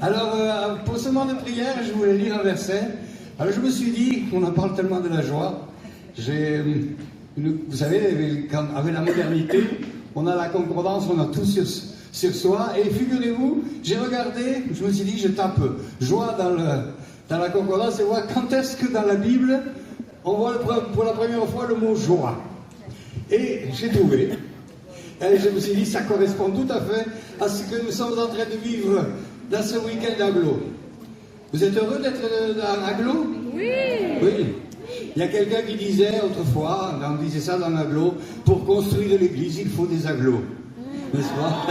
Alors, pour ce moment de prière, je voulais lire un verset. Alors, je me suis dit, on en parle tellement de la joie. Vous savez, avec la modernité, on a la concordance, on a tout sur soi. Et figurez-vous, j'ai regardé, je me suis dit, je tape joie dans la concordance et voir quand est-ce que dans la Bible, on voit pour la première fois le mot joie. Et j'ai trouvé. Et je me suis dit, ça correspond tout à fait à ce que nous sommes en train de vivre dans ce week-end d'Aglo. Vous êtes heureux d'être à Aglo? Oui. Oui. Il y a quelqu'un qui disait autrefois, on disait ça dans l'Aglo, pour construire l'église, il faut des aglos. N'est-ce pas?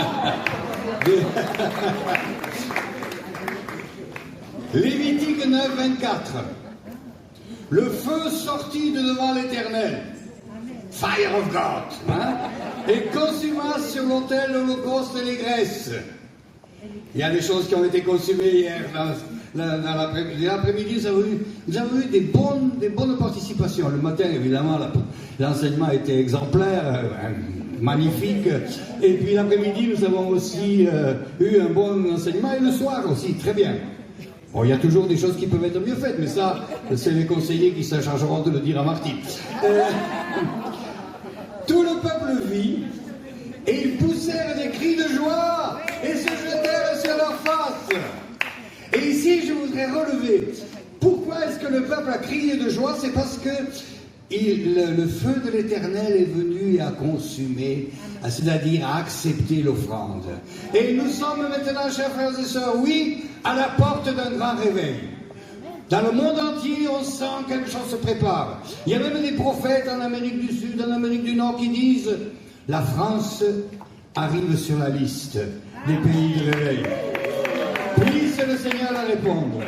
Lévitique 9, 24. Le feu sortit de devant l'Éternel. Fire of God. Hein? Et consuma sur l'autel l'holocauste et les graisses. Il y a des choses qui ont été consumées hier. Dans l'après-midi, nous avons eu des bonnes participations. Le matin, évidemment, l'enseignement était exemplaire, magnifique. Et puis l'après-midi, nous avons aussi eu un bon enseignement. Et le soir aussi, très bien. Bon, il y a toujours des choses qui peuvent être mieux faites, mais ça, c'est les conseillers qui se chargeront de le dire à Marty. Tout le peuple vit, et ils poussèrent des cris de joie, et se jetèrent sur leur face. Et ici, je voudrais relever, pourquoi est-ce que le peuple a crié de joie? C'est parce que le feu de l'Éternel est venu et a consumé, c'est-à-dire a accepté l'offrande. Et nous sommes maintenant, chers frères et sœurs, oui, à la porte d'un grand réveil. Dans le monde entier, on sent quelque chose se prépare. Il y a même des prophètes en Amérique du Sud, en Amérique du Nord qui disent « La France arrive sur la liste des pays de réveil ». Puisse le Seigneur la répondre.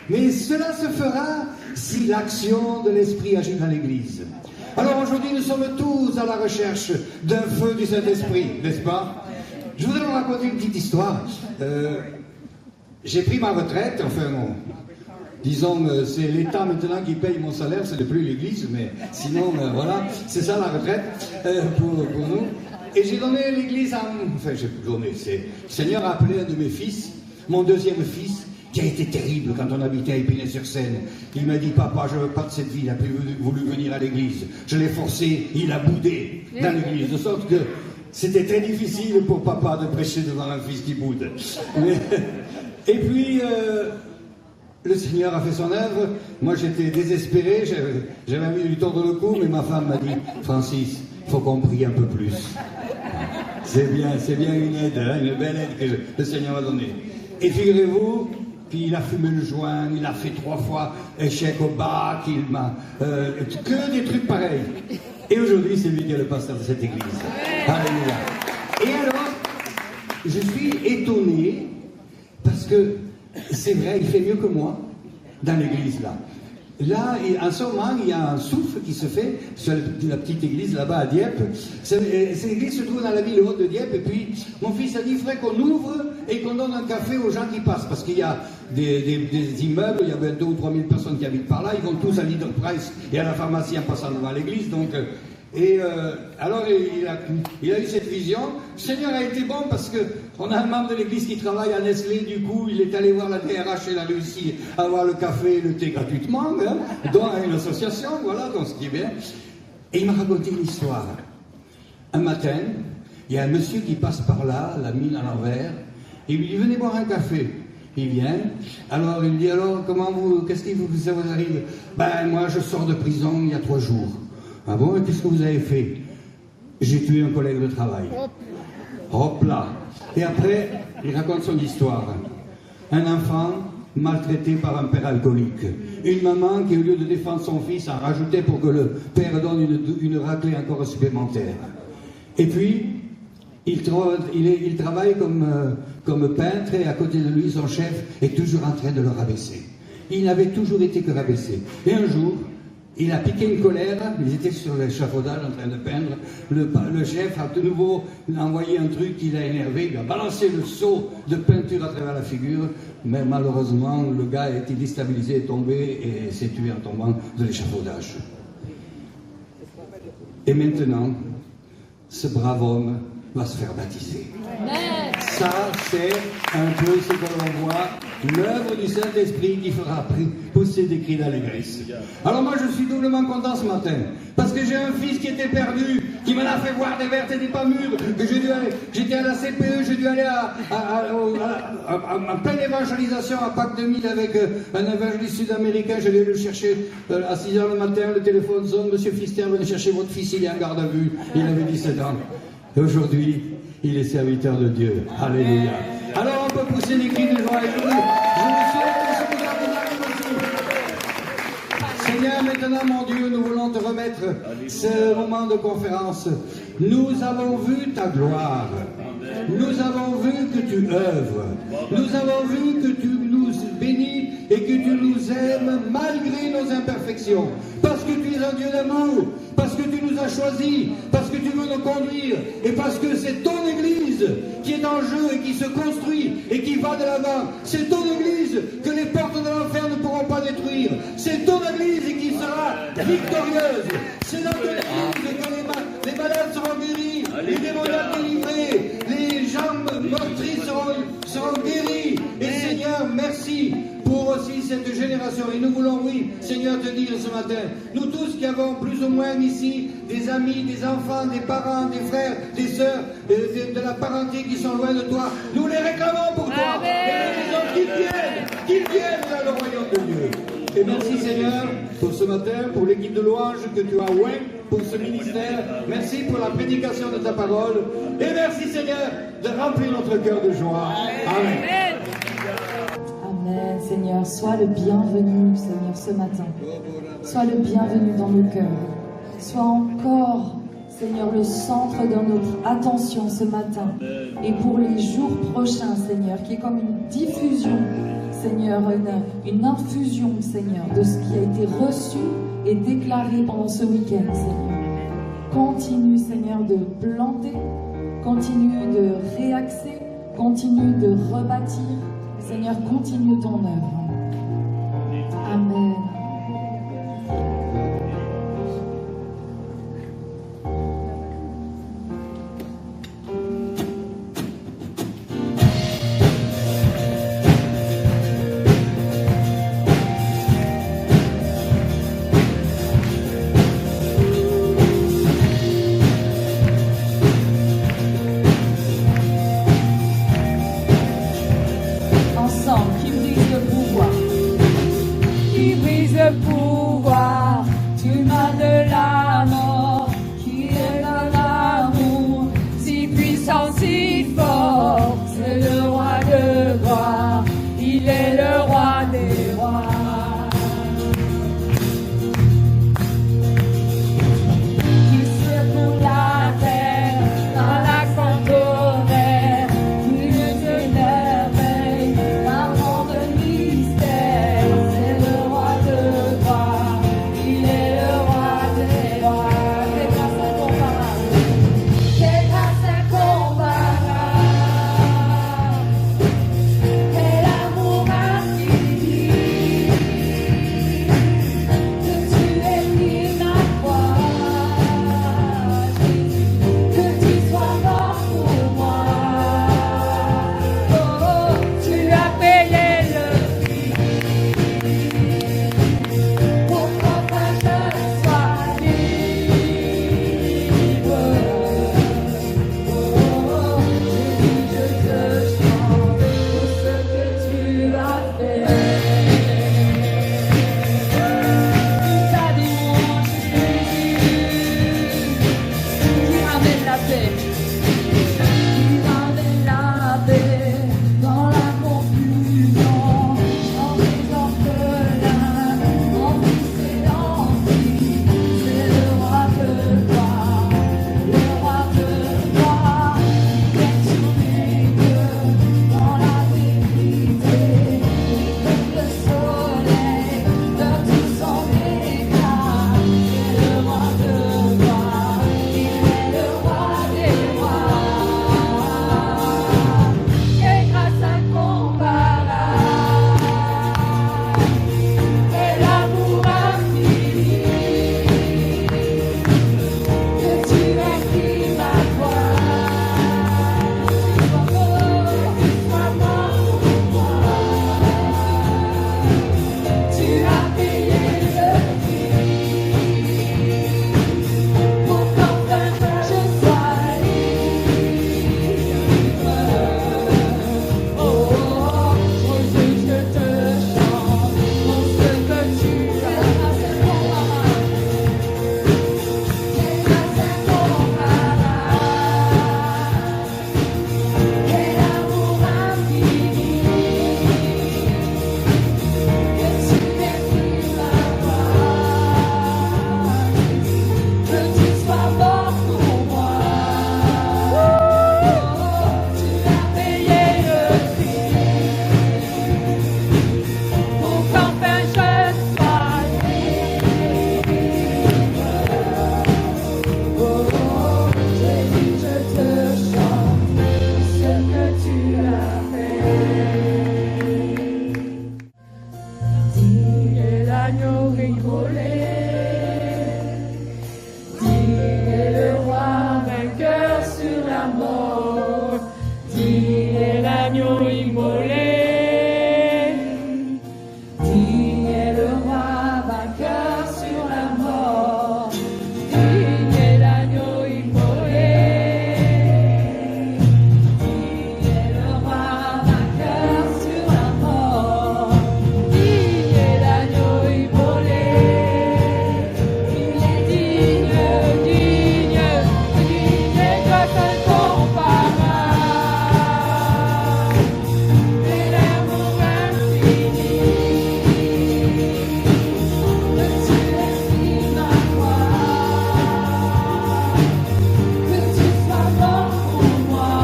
Mais cela se fera si l'action de l'Esprit agit dans l'Église. Alors aujourd'hui, nous sommes tous à la recherche d'un feu du Saint-Esprit, n'est-ce pas? Je voudrais vous raconter une petite histoire. J'ai pris ma retraite, enfin non. Disons, c'est l'État maintenant qui paye mon salaire, ce n'est plus l'Église, mais sinon, voilà, c'est ça la retraite pour nous. Et j'ai donné l'Église à... Enfin, j'ai donné, le Seigneur a appelé un de mes fils, mon deuxième fils, qui a été terrible quand on habitait à Épinay-sur-Seine. Il m'a dit, papa, je ne veux pas de cette vie, il n'a plus voulu venir à l'église. Je l'ai forcé, il a boudé dans l'église, de sorte que c'était très difficile pour papa de prêcher devant un fils qui boude. Et puis, le Seigneur a fait son œuvre. Moi, j'étais désespéré, j'avais envie de lui tordre le cou, mais ma femme m'a dit, Francis, il faut qu'on prie un peu plus. C'est bien une aide, hein, une belle aide que le Seigneur m'a donnée. Et figurez-vous, puis il a fumé le joint, il a fait 3 fois échec au bac, il m'a... que des trucs pareils. Et aujourd'hui, c'est lui qui est le pasteur de cette église. Alléluia. Et alors, je suis étonné, parce que c'est vrai, il fait mieux que moi, dans l'église là. Là, en ce moment, il y a un souffle qui se fait sur la petite église là-bas à Dieppe. Cette église se trouve dans la ville haute de Dieppe. Et puis, mon fils a dit, frère, qu'on ouvre et qu'on donne un café aux gens qui passent. Parce qu'il y a des immeubles, il y a 2 ou 3 000 personnes qui habitent par là. Ils vont tous à Leader Price et à la pharmacie en passant devant l'église. Donc, alors, il a eu cette vision. Le Seigneur a été bon parce qu'on a un membre de l'église qui travaille à Nestlé. Du coup, il est allé voir la DRH et il a réussi à avoir le café et le thé gratuitement, hein, dans une association, voilà, donc ce qui est bien. Et il m'a raconté une histoire. Un matin, il y a un monsieur qui passe par là, la mine à l'envers, et il lui dit, venez boire un café. Il vient, alors il dit, alors, qu'est-ce qui ça vous arrive? Ben, moi, je sors de prison il y a 3 jours. Ah bon, et qu'est-ce que vous avez fait? J'ai tué un collègue de travail. Hop là. Et après, il raconte son histoire. Un enfant maltraité par un père alcoolique. Une maman qui, au lieu de défendre son fils, a rajouté pour que le père donne une raclée encore supplémentaire. Et puis, il travaille comme peintre et à côté de lui, son chef est toujours en train de le rabaisser. Il n'avait toujours été que rabaissé. Et un jour, il a piqué une colère, ils étaient sur l'échafaudage en train de peindre, le chef a de nouveau envoyé un truc qui l'a énervé, il a balancé le seau de peinture à travers la figure, mais malheureusement le gars a été déstabilisé, est tombé et s'est tué en tombant de l'échafaudage. Et maintenant, ce brave homme va se faire baptiser. Ça, c'est un peu ce que l'on voit, l'œuvre du Saint-Esprit qui fera pousser des cris d'allégresse. Alors moi, je suis doublement content ce matin, parce que j'ai un fils qui était perdu, qui m'en a fait voir des vertes et des pas mûres, que j'étais à la CPE, j'ai dû aller en pleine évangélisation à Pâques 2000 avec un évangéliste sud-américain. Je vais le chercher à 6 h le matin, le téléphone sonne, Monsieur Fister, venez chercher votre fils, il est en garde à vue, il avait 17 ans. Et aujourd'hui, il est serviteur de Dieu. Alléluia. Alors on peut pousser les cris de joie. Je vous souhaite que ce vous aussi. Seigneur, maintenant, mon Dieu, nous voulons te remettre ce moment de conférence. Nous avons vu ta gloire. Nous avons vu que tu œuvres. Nous avons vu que tu nous bénis et que tu nous aimes malgré nos imperfections. Parce que tu es un Dieu d'amour. Parce que tu nous as choisis. Parce que tu veux nous conduire. Et parce que c'est ton Église qui est en jeu et qui se construit et qui va de l'avant. C'est ton Église que les portes de l'enfer ne pourront pas détruire. C'est ton Église qui sera victorieuse. C'est dans ton Église que les malades seront guéris, les démoniaques délivrés, les jambes meurtries seront guéries. Et Seigneur, merci pour aussi cette génération. Et nous voulons, oui, Seigneur, te dire ce matin, nous tous qui avons plus ou moins ici des amis, des enfants, des parents, des frères, des sœurs, de la parenté qui sont loin de toi, nous les réclamons pour toi. Et nous disons qu'ils viennent dans le royaume de Dieu. Et merci Seigneur pour ce matin, pour l'équipe de louange que tu as oint pour ce ministère. Merci pour la prédication de ta parole. Et merci Seigneur de remplir notre cœur de joie. Amen. Amen, Seigneur. Sois le bienvenu, Seigneur, ce matin. Sois le bienvenu dans nos cœurs. Sois encore, Seigneur, le centre de notre attention ce matin. Et pour les jours prochains, Seigneur, qui est comme une diffusion, Seigneur, une infusion, Seigneur, de ce qui a été reçu et déclaré pendant ce week-end, Seigneur. Continue, Seigneur, de planter, continue de réaxer, continue de rebâtir. Seigneur, continue ton œuvre. Amen. Ensemble, qui brise le pouvoir. Digne est l'agneau immolé. Digne est le roi vainqueur sur la mort. Digne est l'agneau immolé. Digne est le roi vainqueur sur la mort. Digne est l'agneau immolé. Il est digne, digne, digne et grâce incomparable. Et l'amour infini. Que tu exprimes ma gloire. Que tu sois mort pour moi.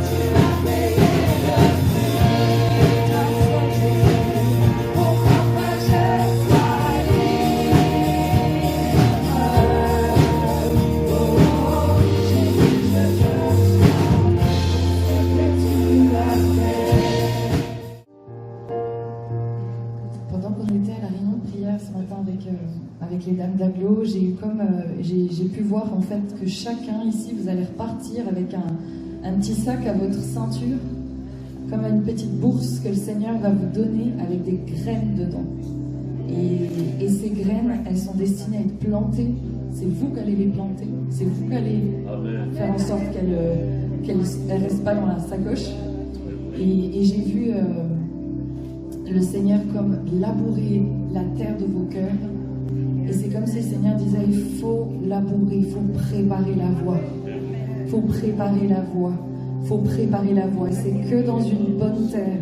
Tu as payé le prix. Ta foi, Jésus, pour qu'enfin je sois libre. Oh, Jésus, je veux ce que tu as fait. Pendant qu'on était à la réunion de prière ce matin avec les dames d'Aglo, j'ai eu j'ai pu voir en fait que chacun ici, vous allez repartir avec un petit sac à votre ceinture, comme une petite bourse que le Seigneur va vous donner avec des graines dedans. Et ces graines, elles sont destinées à être plantées. C'est vous qui allez les planter. C'est vous qui allez faire en sorte qu'elles ne restent pas dans la sacoche. Et j'ai vu le Seigneur comme labourer la terre de vos cœurs. Et c'est comme si le Seigneur disait, il faut labourer, il faut préparer la voie. Il faut préparer la voie. Il faut préparer la voie. Et c'est que dans une bonne terre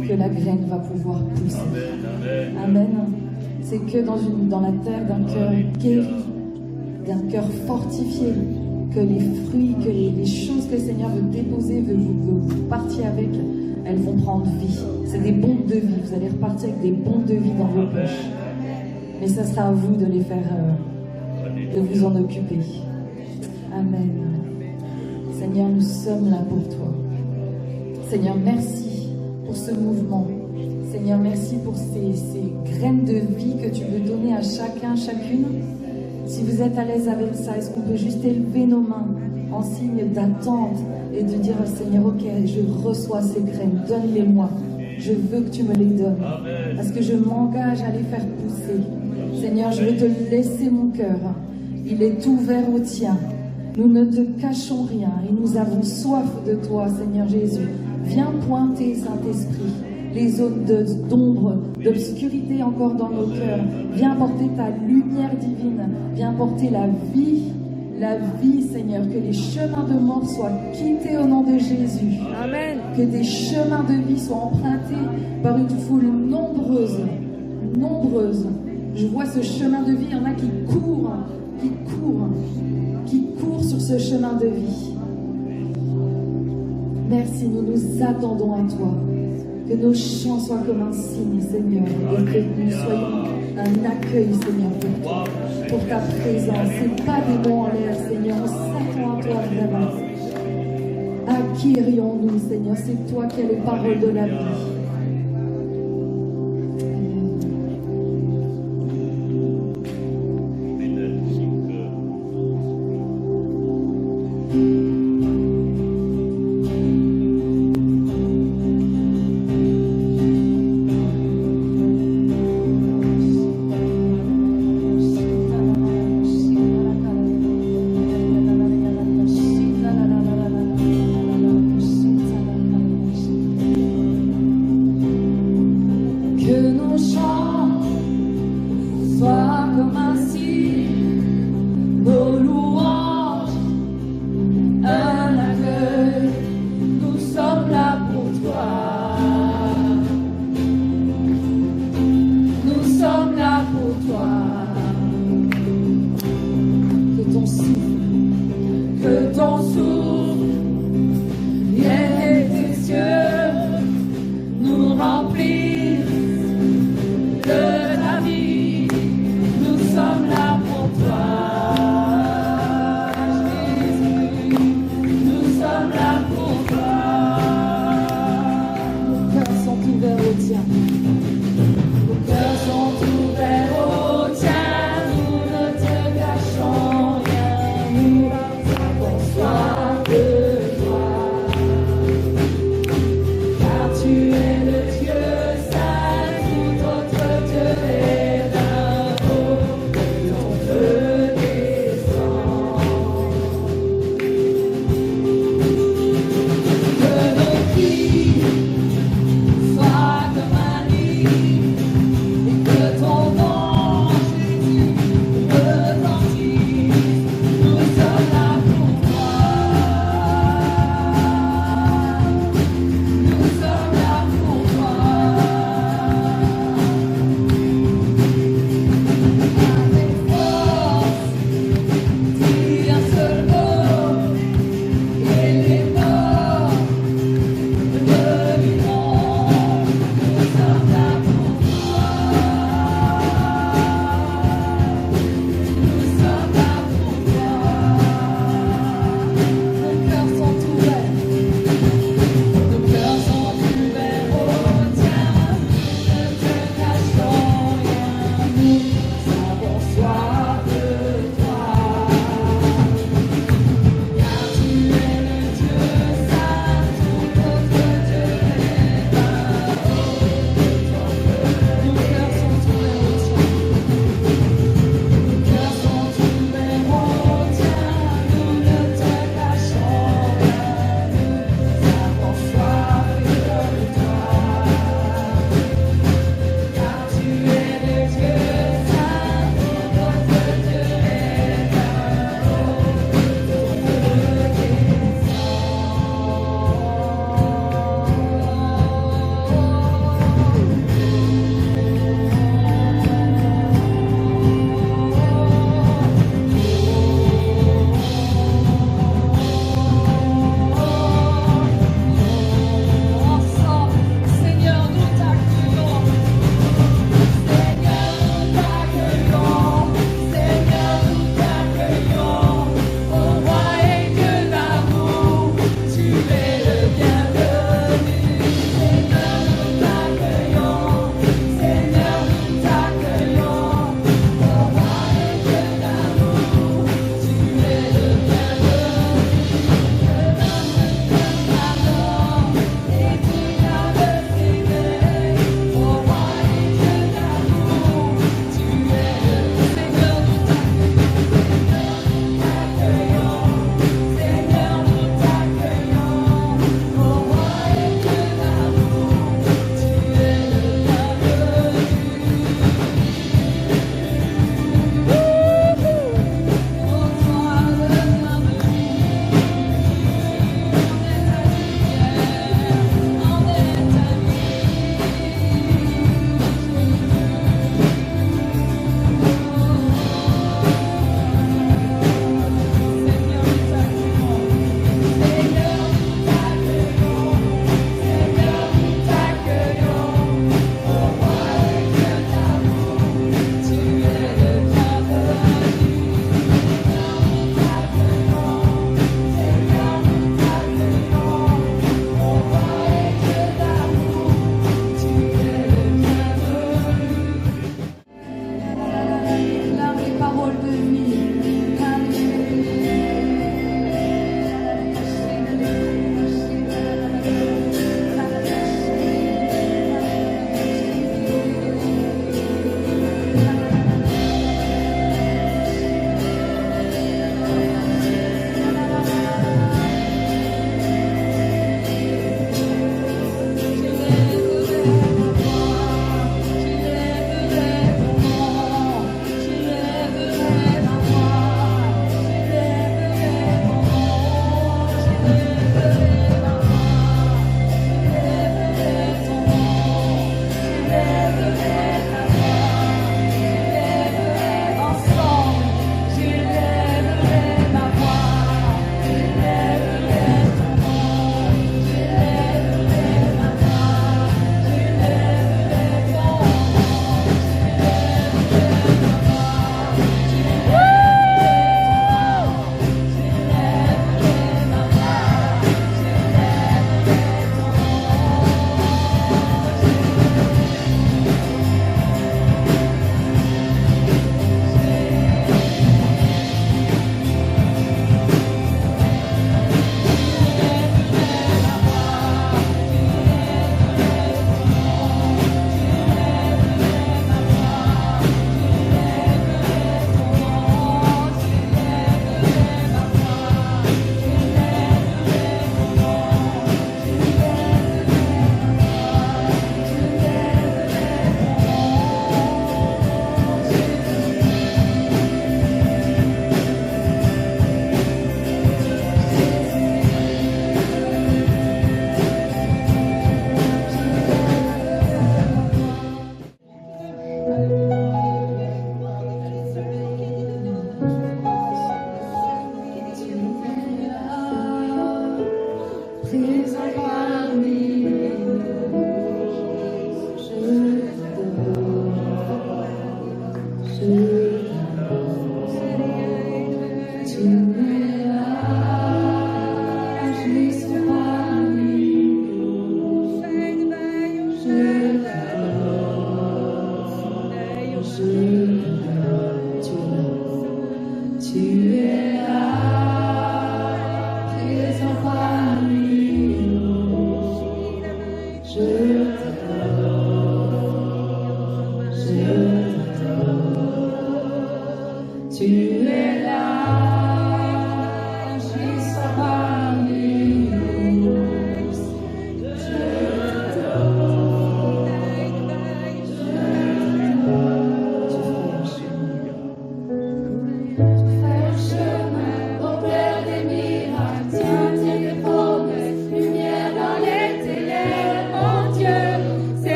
que la graine va pouvoir pousser. Amen. C'est que dans la terre d'un cœur guéri, d'un cœur fortifié, que les fruits, que les choses que le Seigneur veut déposer, veut vous partir avec, elles vont prendre vie. C'est des bombes de vie. Vous allez repartir avec des bombes de vie dans vos poches. Mais ça sera à vous de les faire, de vous en occuper. Amen. Seigneur, nous sommes là pour toi. Seigneur, merci pour ce mouvement. Seigneur, merci pour ces graines de vie que tu veux donner à chacun, chacune. Si vous êtes à l'aise avec ça, est-ce qu'on peut juste élever nos mains en signe d'attente et de dire au Seigneur, ok, je reçois ces graines, donne-les-moi. Je veux que tu me les donnes. Parce que je m'engage à les faire pousser. Seigneur, je veux te laisser mon cœur. Il est ouvert au tien. Nous ne te cachons rien et nous avons soif de toi, Seigneur Jésus. Viens pointer, Saint-Esprit, les zones d'ombre, d'obscurité encore dans nos cœurs. Viens porter ta lumière divine. Viens porter la vie, Seigneur. Que les chemins de mort soient quittés au nom de Jésus. Amen. Que des chemins de vie soient empruntés par une foule nombreuse. Je vois ce chemin de vie, il y en a qui courent sur ce chemin de vie. Merci, nous nous attendons à toi. Que nos chants soient comme un signe, Seigneur, et que nous soyons un accueil, Seigneur, pour toi, pour ta présence. C'est pas des mots en l'air, Seigneur, on s'attend à toi vraiment. À qui irions-nous, Seigneur? C'est toi qui as les paroles de la vie.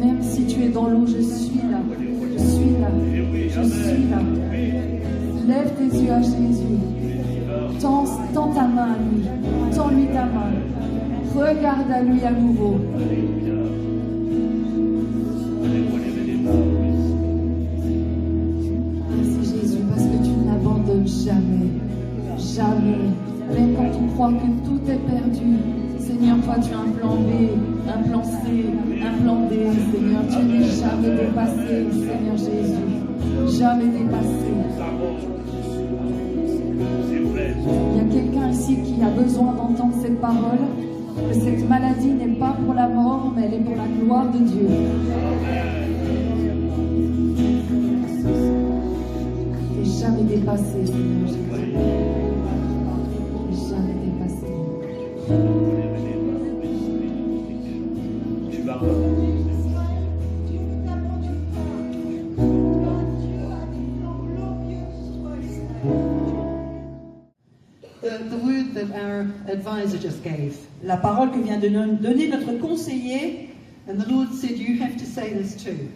Même si tu es dans l'eau, je suis là. Je suis là. Je suis là. Lève tes yeux à Jésus. Tends ta main à lui. Tends-lui ta main. Regarde à lui à nouveau. Merci Jésus, parce que tu ne l'abandonnes jamais. Jamais. Même quand on croit que tout est perdu, Seigneur, toi tu as un plan B, un plan C, un plan D, Seigneur. Tu n'es jamais dépassé, Seigneur Jésus. Jamais dépassé. Il y a quelqu'un ici qui a besoin d'entendre cette parole, que cette maladie n'est pas pour la mort, mais elle est pour la gloire de Dieu. Tu n'es jamais dépassé, Seigneur Jésus. Tu n'es jamais dépassé. The word that our advisor just gave, La parole que vient de nous donner notre conseiller, and the Lord said you have to say this too.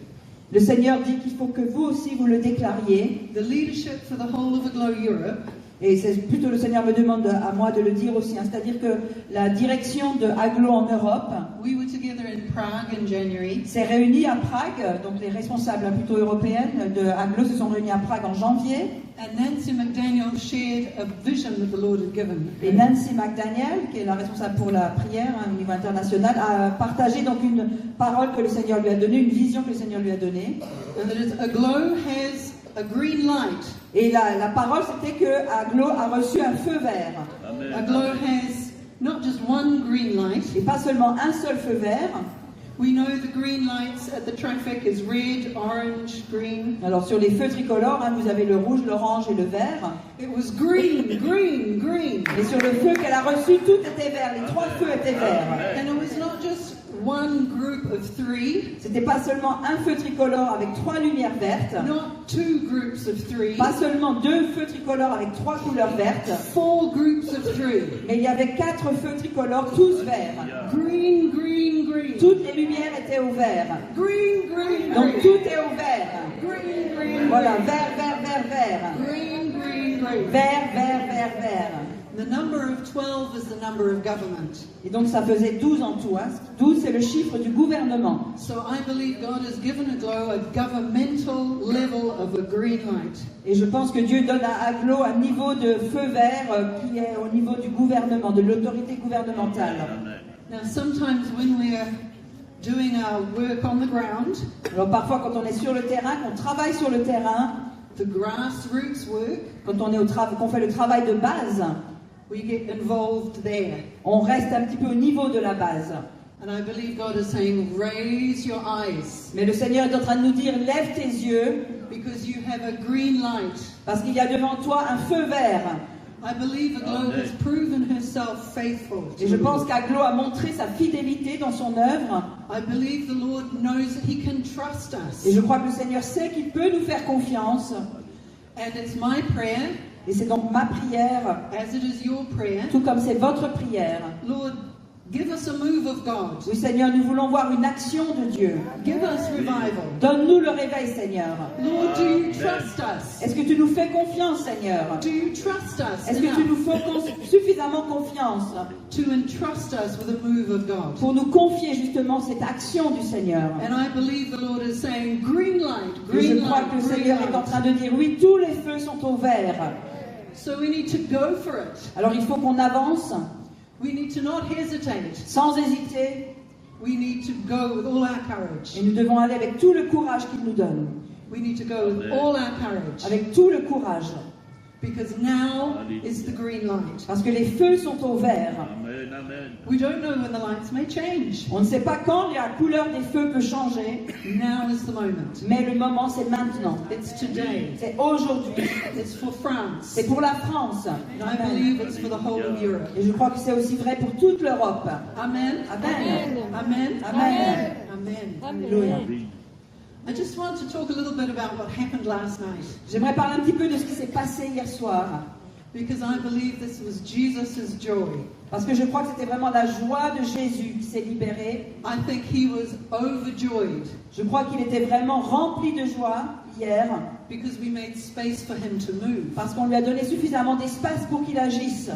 le Seigneur dit qu'il faut que vous aussi vous le déclariez. The leadership for the whole of Aglow Europe Et c'est plutôt le Seigneur me demande à moi de le dire aussi, hein, c'est-à-dire que la direction de Aglo en Europe we were together in Prague in January, s'est réunie à Prague, donc les responsables plutôt européennes de Aglo se sont réunis à Prague en janvier. and Nancy McDaniel shared a vision that the Lord had given. Et Nancy McDaniel, qui est la responsable pour la prière au niveau international, a partagé donc une parole que le Seigneur lui a donnée, une vision que le Seigneur lui a donnée. And that is, Aglow has a green light. Et la parole, c'était que Aglo a reçu un feu vert. Aglow has not just one green light. Et pas seulement un seul feu vert. We know the green lights at the traffic is red, orange, green. Alors sur les feux tricolores, hein, vous avez le rouge, l'orange et le vert. It was green, green, green. Et sur le feu qu'elle a reçu, tout était vert. Les trois feux étaient verts. And it was not just one group of three, C'était pas seulement un feu tricolore avec trois lumières vertes. not two groups of three, Pas seulement deux feux tricolores avec trois couleurs vertes. four groups of three. Mais il y avait quatre feux tricolores, tous verts. Green, green, green. Toutes les lumières étaient au vert. Green, green, Donc green. tout est au vert. Green, green, Voilà, vert, vert, vert, vert. green, green, green. Vert, vert, vert, vert. The number of 12 is the number of government. Et donc ça faisait 12 en tout. Hein. 12 c'est le chiffre du gouvernement. So I believe God has given Aglow a governmental level of a green light. Et je pense que Dieu donne à Aglo un niveau de feu vert qui est au niveau du gouvernement, de l'autorité gouvernementale. Now sometimes when we're doing our work on the ground, Alors parfois quand on est sur le terrain, qu'on travaille sur le terrain, the grassroots work, quand on est qu'on fait le travail de base, we get involved there. on reste un petit peu au niveau de la base. And I believe God is saying, raise your eyes, Mais le Seigneur est en train de nous dire, lève tes yeux, because you have a green light. parce qu'il y a devant toi un feu vert. I believe Aglow has proven herself faithful. Et je pense qu'Aglo a montré sa fidélité dans son œuvre. I believe the Lord knows that He can trust us. Et je crois que le Seigneur sait qu'il peut nous faire confiance. And it's my prayer, Et c'est donc ma prière, as it is your prayer, tout comme c'est votre prière. Lord, give us a move of God. Oui, Seigneur, nous voulons voir une action de Dieu. Give us revival. Donne-nous le réveil, Seigneur. Lord, do you trust us? Est-ce que tu nous fais confiance, Seigneur? Do you trust us Est-ce que tu nous enough fais suffisamment confiance to entrust us with a move of God? pour nous confier justement cette action du Seigneur? And I believe the Lord is saying, green light, Et je green crois light, que le green Seigneur est en train light. de dire, oui, tous les feux sont au vert. So we need to go for it. Alors il faut qu'on avance We need to not hesitate. sans hésiter. We need to go with all our courage. Et nous devons aller avec tout le courage qu'il nous donne. We need to go with all our courage. Avec tout le courage. Because now is the green light. Parce que les feux sont au vert. Amen, amen. We don't know when the lights may change. On ne sait pas quand la couleur des feux peut changer. Now is the moment. Mais le moment, c'est maintenant. It's today. C'est aujourd'hui. It's for France. C'est pour la France. And I believe it's for the whole of Europe. Et je crois que c'est aussi vrai pour toute l'Europe. Amen. Amen. Amen. Amen. Amen. Alléluia. I just want to talk a little bit about what happened last night. J'aimerais parler un petit peu de ce qui s'est passé hier soir. because I believe this was Jesus' joy. Parce que je crois que c'était vraiment la joie de Jésus qui s'est libérée. I think he was overjoyed Je crois qu'il était vraiment rempli de joie hier, because we made space for him to move. parce qu'on lui a donné suffisamment d'espace pour qu'il agisse.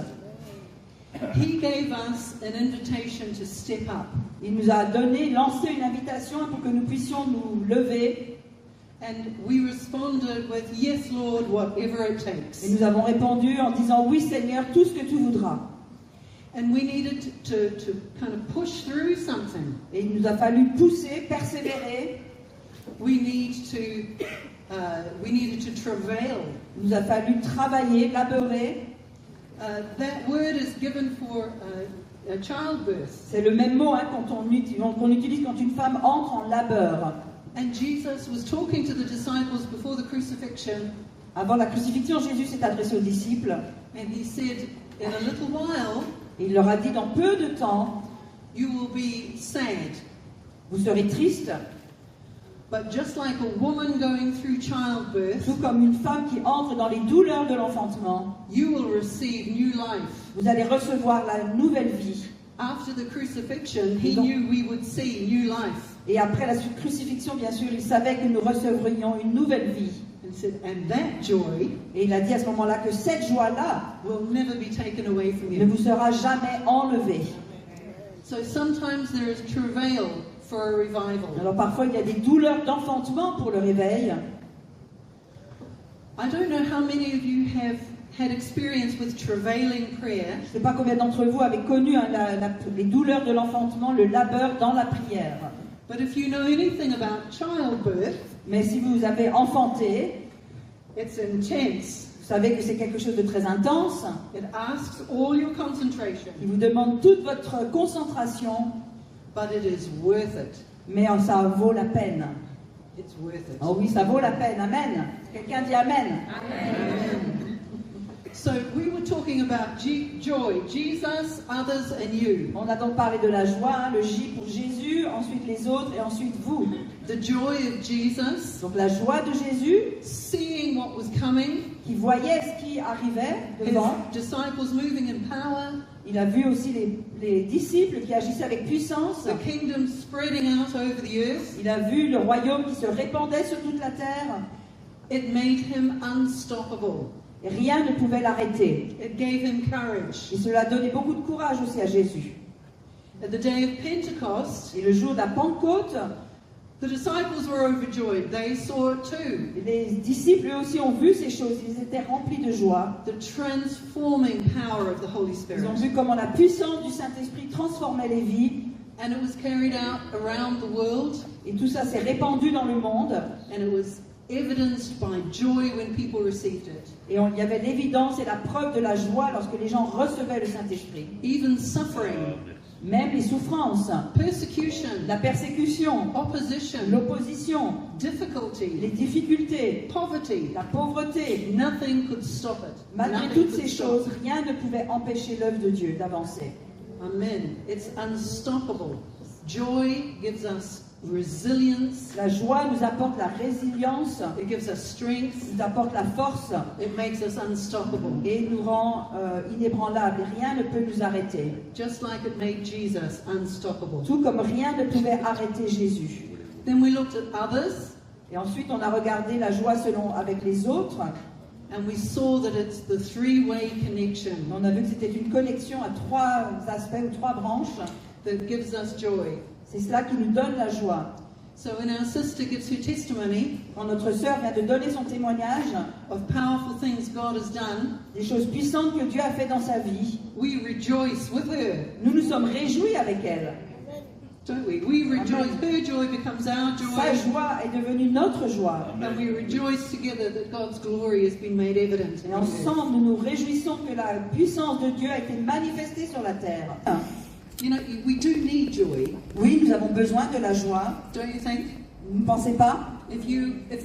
He gave us an invitation to step up. Il nous a lancé une invitation pour que nous puissions nous lever. And we responded with, yes, Lord, whatever it Et takes. nous avons répondu en disant oui Seigneur, tout ce que tu voudras. And we needed to kind of push through something. Et il nous a fallu pousser, persévérer. We needed to travail. Il nous a fallu travailler, labeurer. That word is given for a childbirth. C'est le même mot qu'on utilise quand une femme entre en labeur. And Jesus was talking to the disciples before the crucifixion, Avant la crucifixion, Jésus s'est adressé aux disciples. and he said, in a little while, Et il leur a dit, dans peu de temps, you will be sad. vous serez tristes, But just like a woman going through childbirth, tout comme une femme qui entre dans les douleurs de l'enfantement. you will receive new life. Vous allez recevoir la nouvelle vie. After the crucifixion, he Donc- knew we would see new life. Et après la crucifixion, bien sûr, il savait que nous recevrions une nouvelle vie. And said, and that joy Et il a dit à ce moment-là que cette joie-là will never be taken away from ne you. vous sera jamais enlevée. So sometimes there is travail for a revival. Alors parfois, il y a des douleurs d'enfantement pour le réveil. I don't know how many of you have had experience with travailing prayer, Je ne sais pas combien d'entre vous avez connu les douleurs de l'enfantement, le labeur dans la prière. but if you know anything about childbirth, Mais si vous avez enfanté, it's intense. vous savez que c'est quelque chose de très intense, It asks all your concentration, qui vous demande toute votre concentration, but it is worth it. mais ça vaut la peine. It's worth it. Oh oui, ça vaut la peine. Amen. Quelqu'un dit Amen. So we were talking about joy, Jesus, others, and you. On a donc parlé de la joie, le J pour Jésus, ensuite les autres et ensuite vous. The joy of Jesus, Donc la joie de Jésus, seeing what was coming, qui voyait ce qui arrivait his devant. disciples moving in power, Il a vu aussi les disciples qui agissaient avec puissance. the kingdom spreading out over the earth. Il a vu le royaume qui se répandait sur toute la terre. It made him unstoppable. Et rien ne pouvait l'arrêter. It gave him courage. Et cela donnait beaucoup de courage aussi à Jésus. At the day of Pentecost, Et le jour de la Pentecôte, the disciples were overjoyed. They saw it too. les disciples eux aussi ont vu ces choses. Ils étaient remplis de joie. The transforming power of the Holy Ils ont Spirit. vu comment la puissance du Saint-Esprit transformait les vies. And it was carried out around the world, Et tout ça s'est répandu dans le monde. and it was evidenced by joy when people received it. Et il y avait l'évidence et la preuve de la joie lorsque les gens recevaient le Saint-Esprit. Even suffering, Même les souffrances, persecution, la persécution, opposition, l'opposition, les difficulty, difficultés, poverty, la pauvreté. nothing could stop it. Malgré Nothing toutes could ces stop choses, it. rien ne pouvait empêcher l'œuvre de Dieu d'avancer. Amen. It's unstoppable. Joy gives us resilience. La joie nous apporte la résilience, It gives us strength. nous apporte la force It makes us unstoppable. et nous rend inébranlables. Et rien ne peut nous arrêter. Just like it made Jesus unstoppable. Tout comme rien ne pouvait arrêter Jésus. Then we looked at others, Et ensuite, on a regardé la joie avec les autres. and we saw that it's the three-way connection On a vu que c'était une connexion à trois aspects ou trois branches. that gives us joy. C'est cela qui nous donne la joie. So when our sister gives her testimony Quand notre sœur vient de donner son témoignage of powerful things God has done, des choses puissantes que Dieu a fait dans sa vie, we rejoice with her, nous nous sommes réjouis avec elle. don't we? We rejoice. Her joy becomes our Sa joy, joie est devenue notre joie. and we rejoice together that God's glory has been made evident. Et in the earth. ensemble, nous nous réjouissons que la puissance de Dieu a été manifestée sur la terre. You know, we do need joy, Oui, nous avons besoin de la joie. don't you think? Vous ne pensez pas? If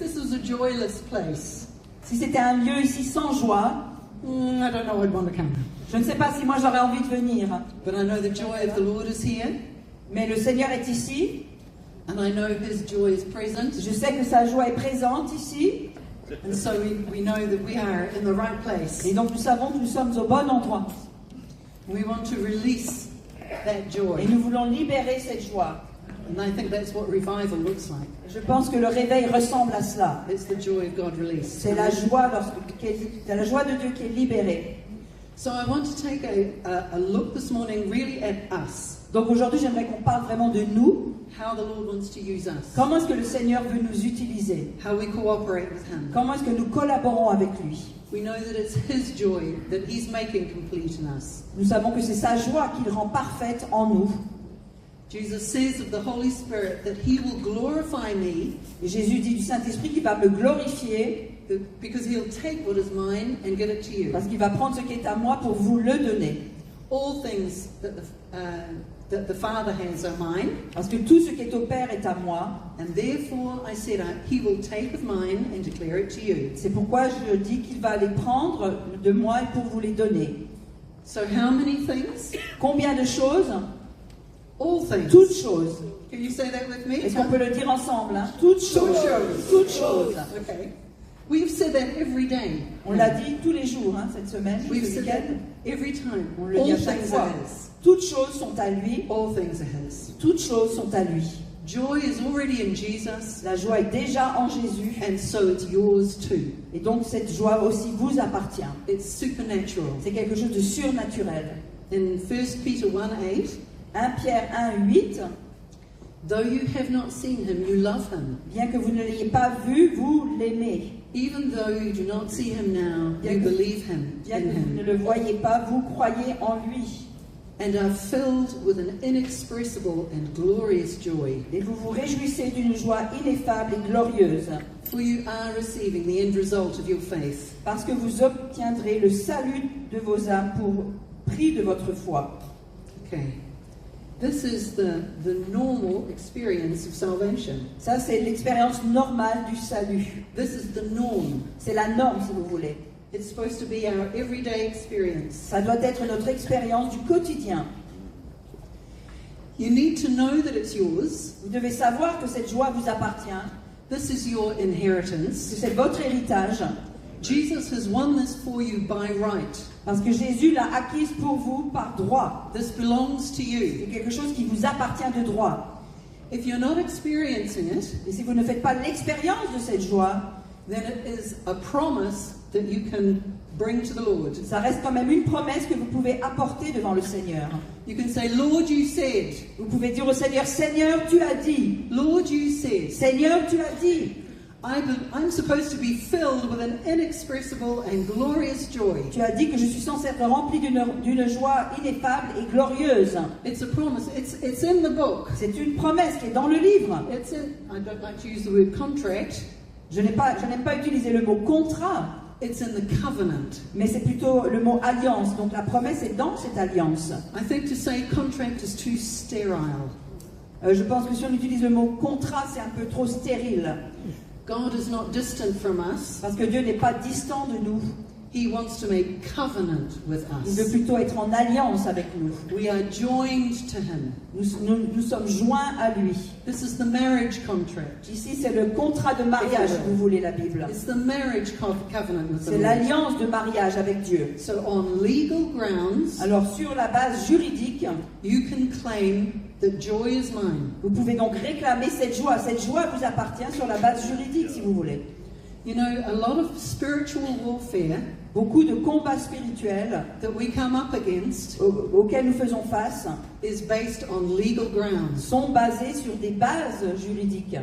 this was a joyless place, Si c'était un lieu ici sans joie, I don't know I'd want to come. je ne sais pas si moi j'aurais envie de venir. But I know the joy of the Lord is here, Mais le Seigneur est ici. and I know His joy is present. Je sais que sa joie est présente ici. And so we know that we are in the right place. Et donc nous savons que nous sommes au bon endroit. We want to release that joy. Et nous voulons libérer cette joie. And I think that's what revival looks like. Je pense que le réveil ressemble à cela. It's the joy of God released. C'est la joie, c'est la joie de Dieu qui est libérée. So I want to take a look this morning really at us. Donc aujourd'hui, j'aimerais qu'on parle vraiment de nous. How the Lord wants to use us. Comment est-ce que le Seigneur veut nous utiliser? How we cooperate with Him. Comment est-ce que nous collaborons avec lui? We know that it's His joy that He's making complete in us. Nous savons que c'est sa joie qu'il rend parfaite en nous. Jesus says of the Holy Spirit that He will glorify me. Et Jésus dit du Saint-Esprit qu'il va me glorifier Because He'll take what is mine and give it to you. parce qu'il va prendre ce qui est à moi pour vous le donner. All things that the Father has are mine. Parce que tout ce qui est au Père est à moi. And therefore, I said, He will take of mine and declare it to you. C'est pourquoi je dis qu'il va les prendre de moi et pour vous les donner. So how many things? Combien de choses? All things. Toutes choses. Can you say that with me? Est-ce qu'on peut le dire ensemble, hein? Toutes choses. Toutes choses. Okay. We've said that every day. On l'a dit tous les jours, hein, cette semaine, We've ce said week-end. that every time. On le dit All à chaque things fois. are His. Toutes choses sont à lui. All things are His. Toutes choses sont à lui. Joy is already in Jesus, La joie est déjà en Jésus. and so it's yours too. Et donc cette joie aussi vous appartient. It's supernatural. C'est quelque chose de surnaturel. In 1 Peter 1:8, 1 Pierre 1:8, though you have not seen Him, you love Him. bien que vous ne l'ayez pas vu, vous l'aimez. Even though you do not see Him now, you believe Him Bien in que vous ne Him, le voyez pas, vous croyez en lui. and are filled with an inexpressible and glorious joy. Et vous vous réjouissez d'une joie ineffable et glorieuse. For you are receiving the end result of your faith. Parce que vous obtiendrez le salut de vos âmes pour prix de votre foi. Okay. This is the normal experience of salvation. Ça, c'est l'expérience normale du salut. This is the norm. C'est la norme, si vous voulez. It's supposed to be our everyday experience. Ça doit être notre expérience du quotidien. You need to know that it's yours. Vous devez savoir que cette joie vous appartient, This is your que inheritance. c'est votre héritage, Jesus has won this for you by right. parce que Jésus l'a acquise pour vous par droit. This belongs to C'est you. quelque chose qui vous appartient de droit. If you're not experiencing it, Et si vous ne faites pas l'expérience de cette joie, then it is a promise that you can bring to the Lord. ça reste quand même une promesse que vous pouvez apporter devant le Seigneur. You can say, Lord, you said. Vous pouvez dire au Seigneur, Seigneur, tu as dit. Lord, you said. Seigneur, tu as dit. I'm supposed to be filled with an inexpressible and glorious joy. Tu as dit que je suis censé être rempli d'une joie ineffable et glorieuse. It's a promise. It's in the book. C'est une promesse qui est dans le livre. It's in. I don't like to use the word contract. Je n'aime pas utiliser le mot contrat, It's in the covenant. mais c'est plutôt le mot alliance. Donc la promesse est dans cette alliance. I think to say contract is too sterile. Je pense que si on utilise le mot contrat, c'est un peu trop stérile. God is not distant from us. Parce que Dieu n'est pas distant de nous. He wants to make covenant with Il veut us. plutôt être en alliance avec nous. We are joined to Him. Nous sommes joints à lui. This is the marriage contract. Ici, c'est le contrat de mariage, si vous voulez la Bible. It's the marriage covenant with the C'est Lord. l'alliance de mariage avec Dieu. So on legal grounds, Alors, sur la base juridique, you can claim that joy is mine. vous pouvez donc réclamer cette joie. Cette joie vous appartient sur la base juridique, si vous voulez. You know, a lot of spiritual warfare Beaucoup de combats spirituels that we come up against auxquels nous faisons face is based on legal grounds. sont basés sur des bases juridiques.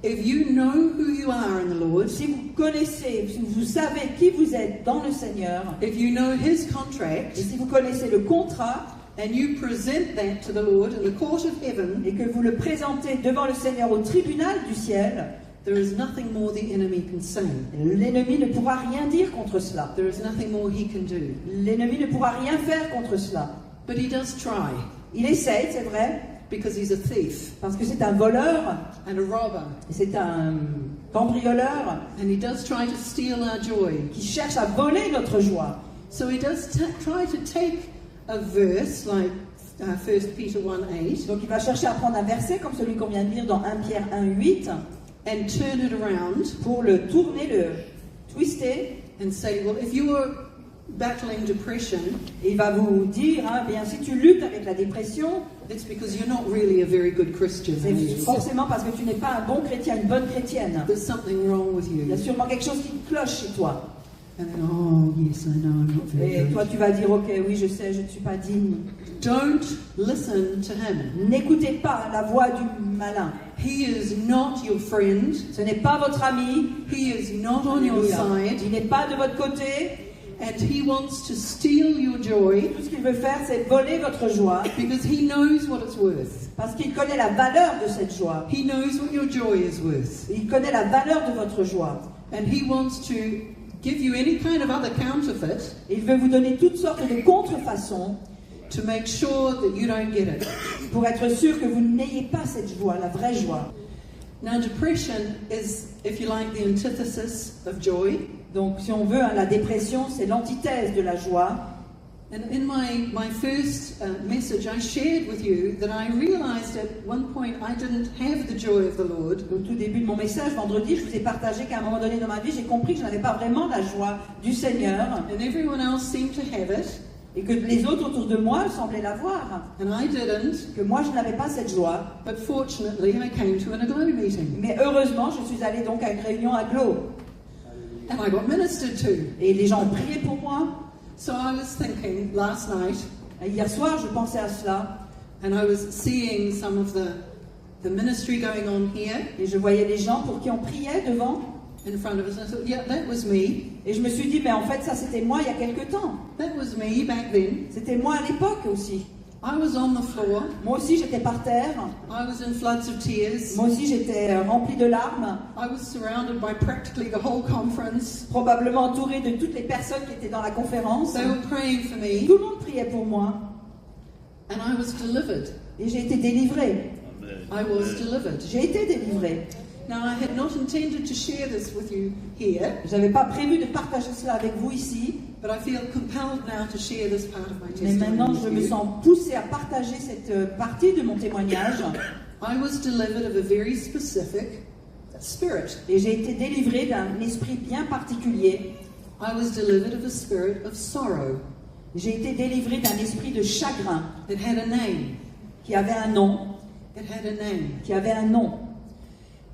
If you know who you are in the Lord, Si vous connaissez, si vous savez qui vous êtes dans le Seigneur, if you know His contract, et si vous connaissez le contrat, and you present that to the Lord in the court of heaven, et que vous le présentez devant le Seigneur au tribunal du ciel, there is nothing more the enemy can say. l'ennemi ne pourra rien dire contre cela. There is nothing more he can do. L'ennemi ne pourra rien faire contre cela. But he does try, Il essaye, c'est vrai, because he's a thief parce que c'est un voleur, and a robber. c'est un cambrioleur And he does try to steal our joy. qui cherche à voler notre joie. So he does try to take a verse like 1 Peter 1:8 Donc il va chercher à prendre un verset comme celui qu'on vient de lire dans 1 Pierre 1:8, and turn it around pour le tourner, le twister. and say, well, if you are battling depression, Et il va vous dire, hein, bien, si tu luttes avec la dépression, it's because you're not really a very good Christian. c'est forcément parce que tu n'es pas un bon chrétien, une bonne chrétienne. There's something wrong with Il y a you. sûrement quelque chose qui cloche chez toi. And then, oh, yes, I know, I'm not very Et good. toi, tu vas dire, ok, oui, je sais, je ne suis pas digne. Don't listen to him. N'écoutez pas la voix du malin. He is not your friend. Ce n'est pas votre ami. He is not on your Alléluia. side. Il n'est pas de votre côté. And he wants to steal your joy Tout ce qu'il veut faire, c'est voler votre joie. because he knows what it's worth. Parce qu'il connaît la valeur de cette joie. He knows what your joy is worth. Il connaît la valeur de votre joie. And he wants to give you any kind of other counterfeit Il veut vous donner toutes sortes de contrefaçons to make sure that you don't get it. pour être sûr que vous n'ayez pas cette joie, la vraie joie. Now, depression is, if you like, the antithesis of joy. Donc, si on veut, hein, la dépression, c'est l'antithèse de la joie. And in my first message, I shared with you that I realized at one point I didn't have the joy of the Lord. Au tout début de mon message, vendredi, je vous ai partagé qu'à un moment donné dans ma vie, j'ai compris que je n'avais pas vraiment la joie du Seigneur And everyone else seemed to have it, et que les autres autour de moi semblaient l'avoir. and I didn't. Que moi, je n'avais pas cette joie. But fortunately, I came to an Aglow meeting, Mais heureusement, je suis allée donc à une réunion à Glo. and I got ministered to. Et les gens ont prié pour moi. So I was thinking last night, Et hier soir, je pensais à cela. and I was seeing some of the ministry going on here Et je voyais les gens pour qui on priait devant. in front of us. And I thought, yeah, that was me. Et je me suis dit, mais en fait, ça c'était moi il y a quelque temps. That was me back then. C'était moi à l'époque aussi. I was on the floor. Moi aussi, j'étais par terre. I was in floods of tears. Moi aussi, j'étais remplie de larmes. I was surrounded by practically the whole conference. Probablement entourée de toutes les personnes qui étaient dans la conférence. They were praying for me, Tout le monde priait pour moi. and I was delivered. Et j'ai été délivrée. I was delivered. J'ai été délivrée. Now, I had not intended to share this with you here, Je n'avais pas prévu de partager cela avec vous ici. but I feel compelled now to share this part of my Mais maintenant, testimony je with me you. sens poussée à partager cette partie de mon témoignage. I was delivered of a very specific spirit. Et j'ai été délivrée d'un esprit bien particulier. I was delivered of a spirit of sorrow. J'ai été délivrée d'un esprit de chagrin It had a name. qui avait un nom. It had a name. Qui avait un nom.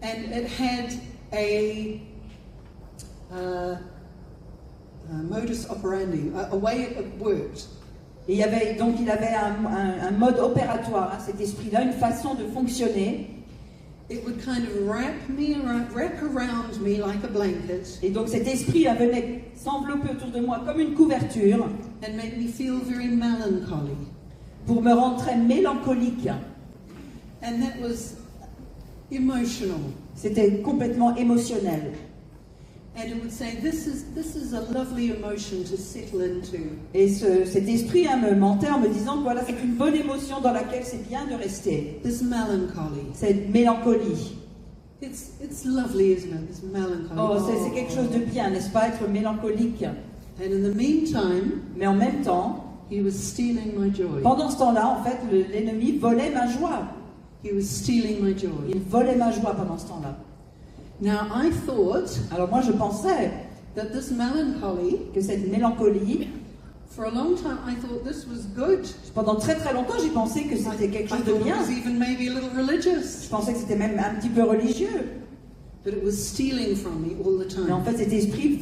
And it had a modus operandi, a way it worked. Et il avait un mode opératoire, hein, cet esprit-là, une façon de fonctionner. It would kind of wrap around me like a blanket Et donc cet esprit venait s'envelopper autour de moi comme une couverture and make me feel very melancholy. pour me rendre très mélancolique. And that was emotional. C'était complètement émotionnel. And it would say, this is a lovely emotion to settle into. Et cet esprit me mentait en me disant que voilà, c'est une bonne émotion dans laquelle c'est bien de rester. This melancholy. Cette mélancolie. It's lovely, isn't it? This melancholy. Oh, c'est quelque chose de bien, n'est-ce pas, être mélancolique. And in the meantime, Mais en même temps, he was stealing my joy. pendant ce temps-là, en fait, l'ennemi volait ma joie. He was stealing my joy. Il volait ma joie pendant ce temps-là. Now, I thought Alors moi, je pensais that this melancholy, que cette mélancolie, for a long time, I thought this was good. pendant très très longtemps, j'ai pensé que c'était quelque I chose de thought it bien. was even maybe a little religious. Je pensais que c'était même un petit peu religieux. But it was stealing from me all the Mais en time. fait, cet esprit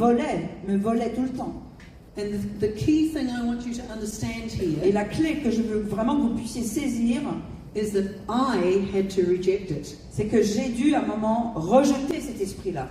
me volait tout le temps. And the key thing I want you to understand Et here la clé que je veux vraiment que vous puissiez saisir, is that I had to reject it. c'est que j'ai dû à un moment rejeter cet esprit-là.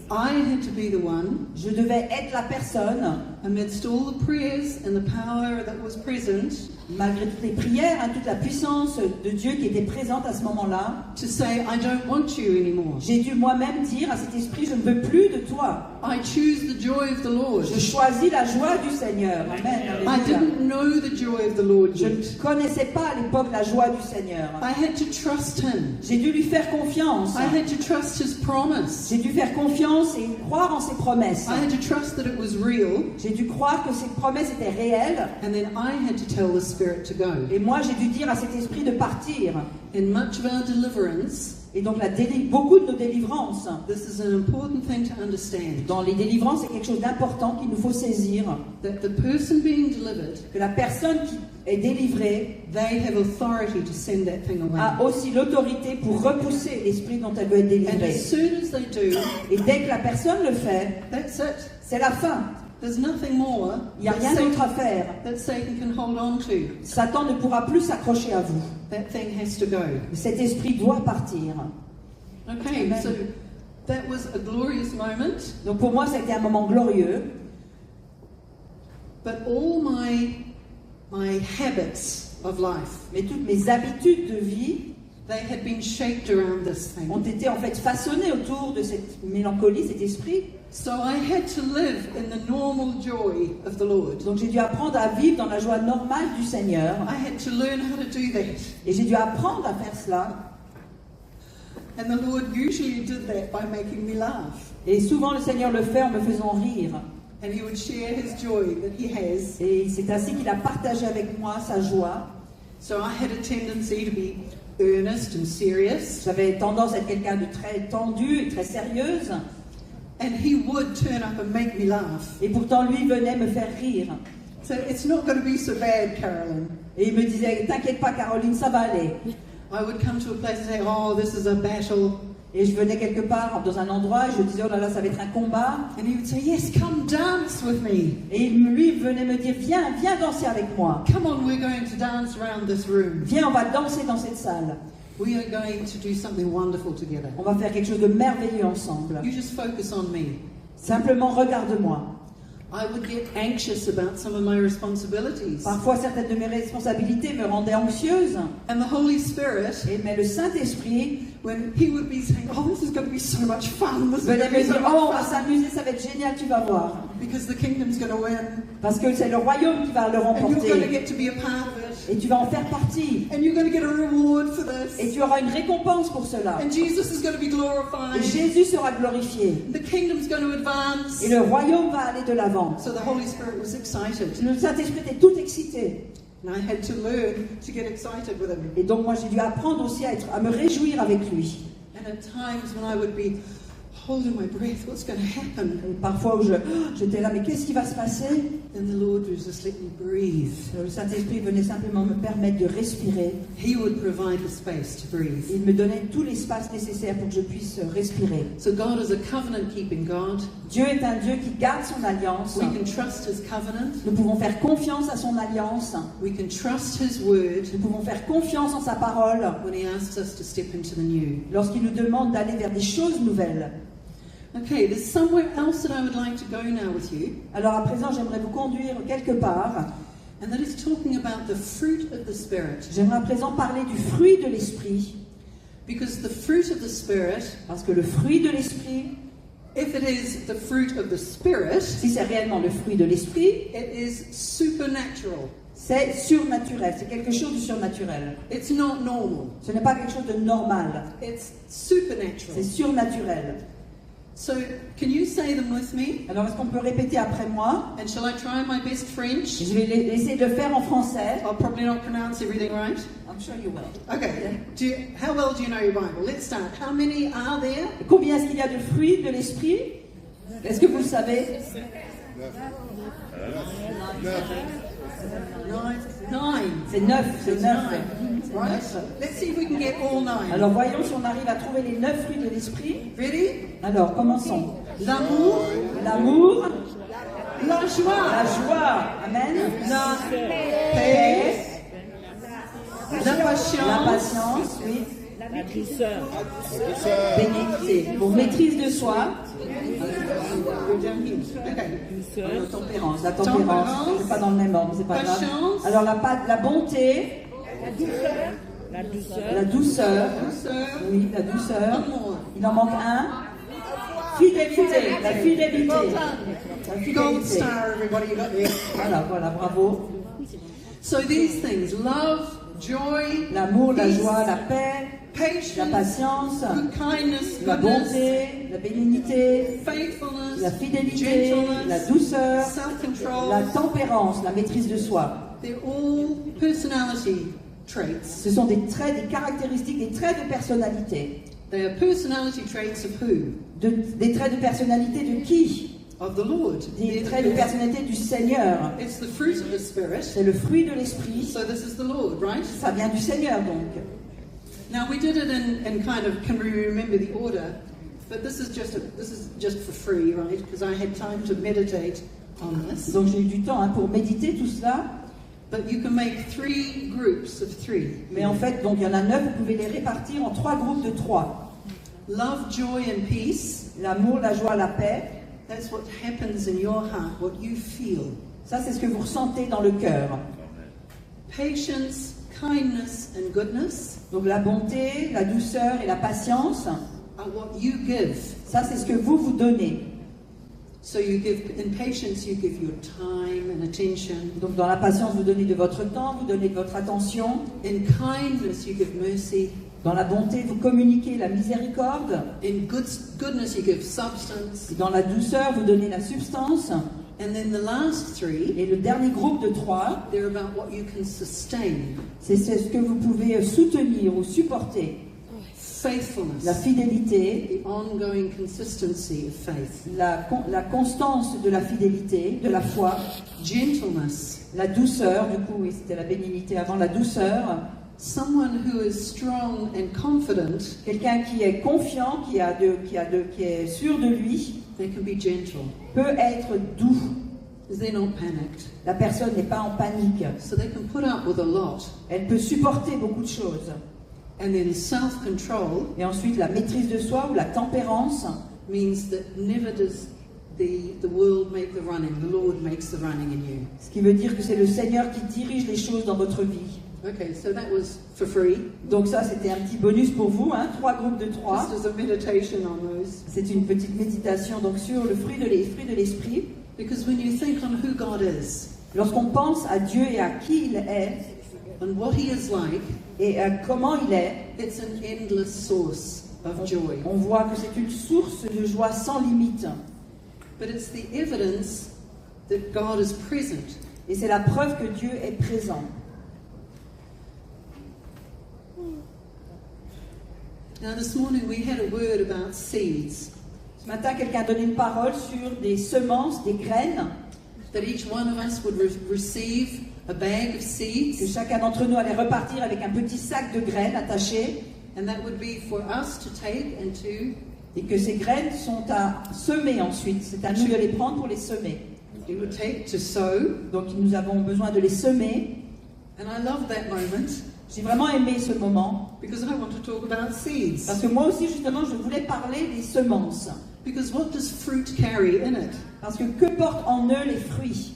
I had to be the one, Je devais être la personne, amidst all the prayers and the power that was present, malgré toutes les prières, hein, toute la puissance de Dieu qui était présente à ce moment-là. to say, I don't want you anymore. J'ai dû moi-même dire à cet esprit, je ne veux plus de toi. I choose the joy of the Lord. Je choisis la joie du Seigneur. Amen. I Alléluia. didn't know the joy of the Lord Je yet. ne connaissais pas à l'époque la joie du Seigneur. I had to trust Him. J'ai dû lui faire confiance. I had to trust His promise. J'ai dû faire confiance et croire en ses promesses. I had to trust that it was real. J'ai dû croire que ses promesses étaient réelles. And then I had to tell the Spirit to go. Et moi, j'ai dû dire à cet esprit de partir. In much of our deliverance, Et donc beaucoup de nos délivrances, this is an important thing to understand. dans les délivrances, c'est quelque chose d'important qu'il nous faut saisir. That the person being delivered, Que la personne qui est délivrée they have authority to send that thing away. a aussi l'autorité pour repousser l'esprit dont elle veut être And délivrée. as soon as they do, Et dès que la personne le fait, that's it. c'est la fin. There's nothing more Il n'y a that rien d'autre à faire. Satan can hold on to. Satan ne pourra plus s'accrocher à vous. That thing has to go. Cet esprit doit partir. Okay, Amen. so that was a glorious moment, Donc pour moi, c'était un moment glorieux. but all my habits of life, Mais toutes mes habitudes de vie they had been shaped around this ont thing. été en fait façonnées autour de cette mélancolie, cet esprit. So I had to live in the normal joy of the Lord. Donc j'ai dû apprendre à vivre dans la joie normale du Seigneur. I had to learn how to do that. Et j'ai dû apprendre à faire cela. And the Lord usually did that by making me laugh. Et souvent le Seigneur le fait en me faisant rire. And He would share His joy that He has. Et c'est ainsi qu'il a partagé avec moi sa joie. So I had a tendency to be earnest and serious. J'avais tendance à être quelqu'un de très tendu et très sérieuse. And He would turn up and make me laugh. Et pourtant lui venait me faire rire. So it's not going to be so bad, Carolyn. Et il me disait, t'inquiète pas Caroline, ça va aller. I would come to a place and say, oh, this is a battle. Et je venais quelque part dans un endroit et je disais, oh là là, ça va être un combat. And He would say, yes, come dance with me. Et lui venait me dire, viens danser avec moi. Come on, we're going to dance around this room. Viens, on va danser dans cette salle. We are going to do something wonderful together. On va faire quelque chose de merveilleux ensemble. You just focus on me. Simplement, regarde-moi. I would get anxious about some of my responsibilities. Parfois, certaines de mes responsabilités me rendaient anxieuse. And the Holy Spirit, Mais le Saint-Esprit when He would be saying, oh, this is going to be so much fun. This is going venait to be me so dire, oh, on va much fun. s'amuser, ça va être génial, tu vas voir. Because the kingdom's going to win. Parce que c'est le royaume qui va le And you're going to remporter. get to be a part of it. Et tu vas en faire partie. And you're going to get a reward for Et this. tu auras une récompense pour cela. And Jesus is going to be Et glorified. Jésus sera glorifié. The kingdom's going to advance. Et le royaume va aller de l'avant. So the Holy Spirit was excited. Le Saint-Esprit était tout excité. And I had to learn to get excited with Him. Et donc moi j'ai dû apprendre aussi à me réjouir avec lui. And at times when I would be holding my breath, what's going to happen? Et parfois où j'étais là, mais qu'est-ce qui va se passer? And the Lord would just let me breathe. Le Saint-Esprit venait simplement me permettre de respirer. He would provide the space to breathe. Il me donnait tout l'espace nécessaire pour que je puisse respirer. So God is a covenant-keeping God. Dieu est un Dieu qui garde son alliance. We can trust His covenant. Nous pouvons faire confiance à son alliance. We can trust His word Nous pouvons faire confiance en sa parole when He asks us to step into the new. lorsqu'il nous demande d'aller vers des choses nouvelles. Okay, there's somewhere else that I would like to go now with you, Alors à présent, j'aimerais vous conduire quelque part. and that is talking about the fruit of the Spirit. J'aimerais à présent parler du fruit de l'esprit. Because the fruit of the Spirit, Parce que le fruit de l'esprit, if it is the fruit of the Spirit, si c'est réellement le fruit de l'esprit, it is supernatural. c'est surnaturel. C'est quelque chose de surnaturel. It's not normal. Ce n'est pas quelque chose de normal. It's C'est supernatural. surnaturel. So, can you say them with me? Alors est-ce qu'on peut répéter après moi? And shall I try my best French? Je vais essayer de le faire en français. I'll probably not pronounce everything right. I'm sure you will. Okay. How well do you know your Bible? Let's start. How many are there? Combien est-ce qu'il y a de fruits de l'esprit? Est-ce que vous le savez? 9. C'est 9, c'est 9. Right? Let's see if we can get all 9. Alors voyons si on arrive à trouver les 9 fruits de l'esprit. Ready? Alors commençons. L'amour, L'amour, la la joie, joie, amen, la paix, paix, la la patience, patience, oui, La douceur. bénédicté, pour maîtrise de soi, Okay. la tempérance, c'est pas dans le même ordre, c'est pas grave. Patience. Alors la bonté, La douceur. la douceur, Douceur. oui, la douceur, Amour. il en manque un, fidélité, la fidélité, la Gold fidélité. star, everybody, you got there. Voilà, bravo. So these things, love, joy, L'amour, la peace, joie, la paix, la patience, patience, good kindness, la goodness, bonté, la bénignité, faithfulness, la fidélité, la gentleness, douceur, self-control. la tempérance, la maîtrise de soi. They're all personality traits. Ce sont des traits, des caractéristiques, des traits de personnalité. They are personality traits of who? Des traits de personnalité de qui? Of the Lord. Des traits de personnalité du Seigneur. It's the fruit of the Spirit. C'est le fruit de l'esprit. So this is the Lord, right? Ça vient du Seigneur donc. Now we did it in kind of, can we remember the order? But this is just for free, right? Because I had time to meditate on this. Donc j'ai eu du temps pour méditer tout cela. But you can make 3 groups of 3. Mais en fait, donc il y en a 9, vous pouvez les répartir en 3 groupes de 3. Love, joy and peace. L'amour, la joie, la paix. That's what happens in your heart, what you feel. Ça, c'est ce que vous ressentez dans le cœur. Patience, kindness and goodness Donc la bonté, la douceur et la patience, are what you give. ça c'est ce que vous donnez. So you give, in patience you give your time and attention. Donc dans la patience, vous donnez de votre temps, vous donnez de votre attention. In kindness you give mercy. Dans la bonté, vous communiquez la miséricorde. In goodness you give substance. Dans la douceur, vous donnez la substance. And then the last 3, Et le dernier groupe de 3, they're about what you can sustain. c'est ce que vous pouvez soutenir ou supporter. Faithfulness. La fidélité, The ongoing consistency of faith. la constance de la fidélité, de la foi. Gentleness. La douceur, du coup, oui, c'était la bénignité avant la douceur. Someone who is strong and confident, Quelqu'un qui est confiant, qui est sûr de lui, they can be gentle. peut être doux. They're not panicked. La personne n'est pas en panique. So they can put up with a lot. Elle peut supporter beaucoup de choses. And then self-control Et ensuite, la maîtrise de soi ou la tempérance, means that never does the world make the running. The Lord makes the running in you. ce qui veut dire que c'est le Seigneur qui dirige les choses dans votre vie. Okay, so that was for free. Donc ça, c'était un petit bonus pour vous, 3 groupes de 3. Just as a meditation on those. C'est une petite méditation donc sur le fruit de l'esprit. Because when you think on who God is Lorsqu'on pense à Dieu et à qui il est and what He is like, et à comment il est, it's an endless source of joy. on voit que c'est une source de joie sans limite. But it's the evidence that God is present. Et c'est la preuve que Dieu est présent. Now this morning we had a word about seeds. Ce matin, quelqu'un a donné une parole sur des semences, des graines, That each one of us would receive a bag of que seeds. chacun d'entre nous allait repartir avec un petit sac de graines attaché, And that would be for us to take and to, et que ces graines sont à semer ensuite. C'est à nous de les prendre pour les semer. we would take to sow. Donc nous avons besoin de les semer. And I love that moment J'ai vraiment aimé ce moment, because I want to talk about seeds. parce que moi aussi justement je voulais parler des semences. Because what does fruit carry in it? Parce que portent en eux les fruits?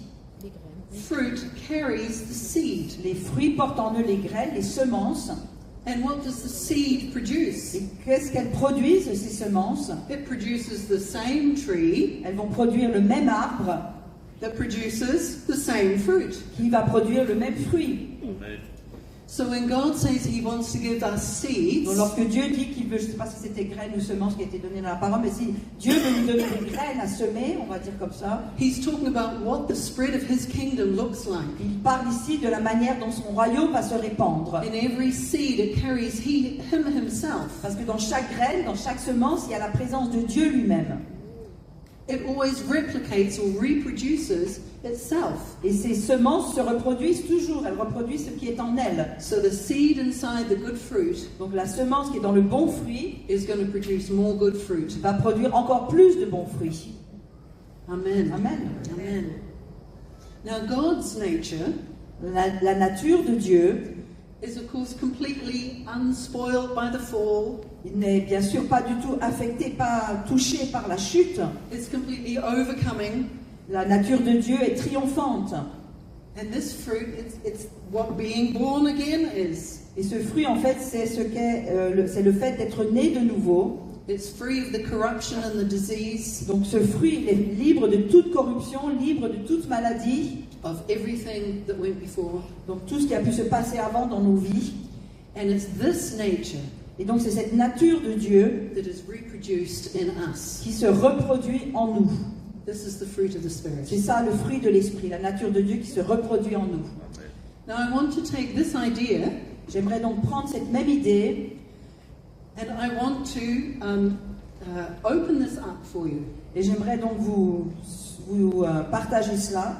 Fruit carries the seed. Les fruits portent en eux les graines, les semences. And what does the seed produce? Et qu'est-ce qu'elles produisent, ces semences? It produces the same tree Elles vont produire le même arbre that produces the same fruit. qui va produire le même fruit. So when God says He wants to give us seeds, Donc lorsque Dieu dit qu'il veut, je ne sais pas si c'était graines ou semences qui a été donné dans la parole, mais si Dieu veut nous donner des graines à semer, on va dire comme ça, He's talking about what the spread of His kingdom looks like. il parle ici de la manière dont son royaume va se répandre. In every seed, it carries Him Himself. Parce que dans chaque graine, dans chaque semence, il y a la présence de Dieu lui-même. It always replicates or reproduces itself. Et ces semences se reproduisent toujours, elles reproduisent ce qui est en elles. So the seed inside the good fruit Donc la semence qui est dans le bon fruit is going to produce more good fruit. va produire encore plus de bons fruits. Amen. Amen. Amen. Now God's nature La nature de Dieu, is of course completely unspoiled by the fall. il n'est bien sûr pas du tout affecté, pas touché par la chute. It's completely overcoming. La nature de Dieu est triomphante. And this fruit, it's what being born again is. Et ce fruit, en fait, c'est c'est le fait d'être né de nouveau. It's free of the corruption and the disease, Donc ce fruit, il est libre de toute corruption, libre de toute maladie. of everything that went before. Donc tout ce qui a pu se passer avant dans nos vies. And it's this nature Et donc c'est cette nature de Dieu that is reproduced in us. qui se reproduit en nous. This is the fruit of the C'est Spirit. ça le fruit de l'esprit, la nature de Dieu qui se reproduit en nous. Now I want to take this idea J'aimerais donc prendre cette même idée And I want to open this up for you. Et j'aimerais donc vous partager cela.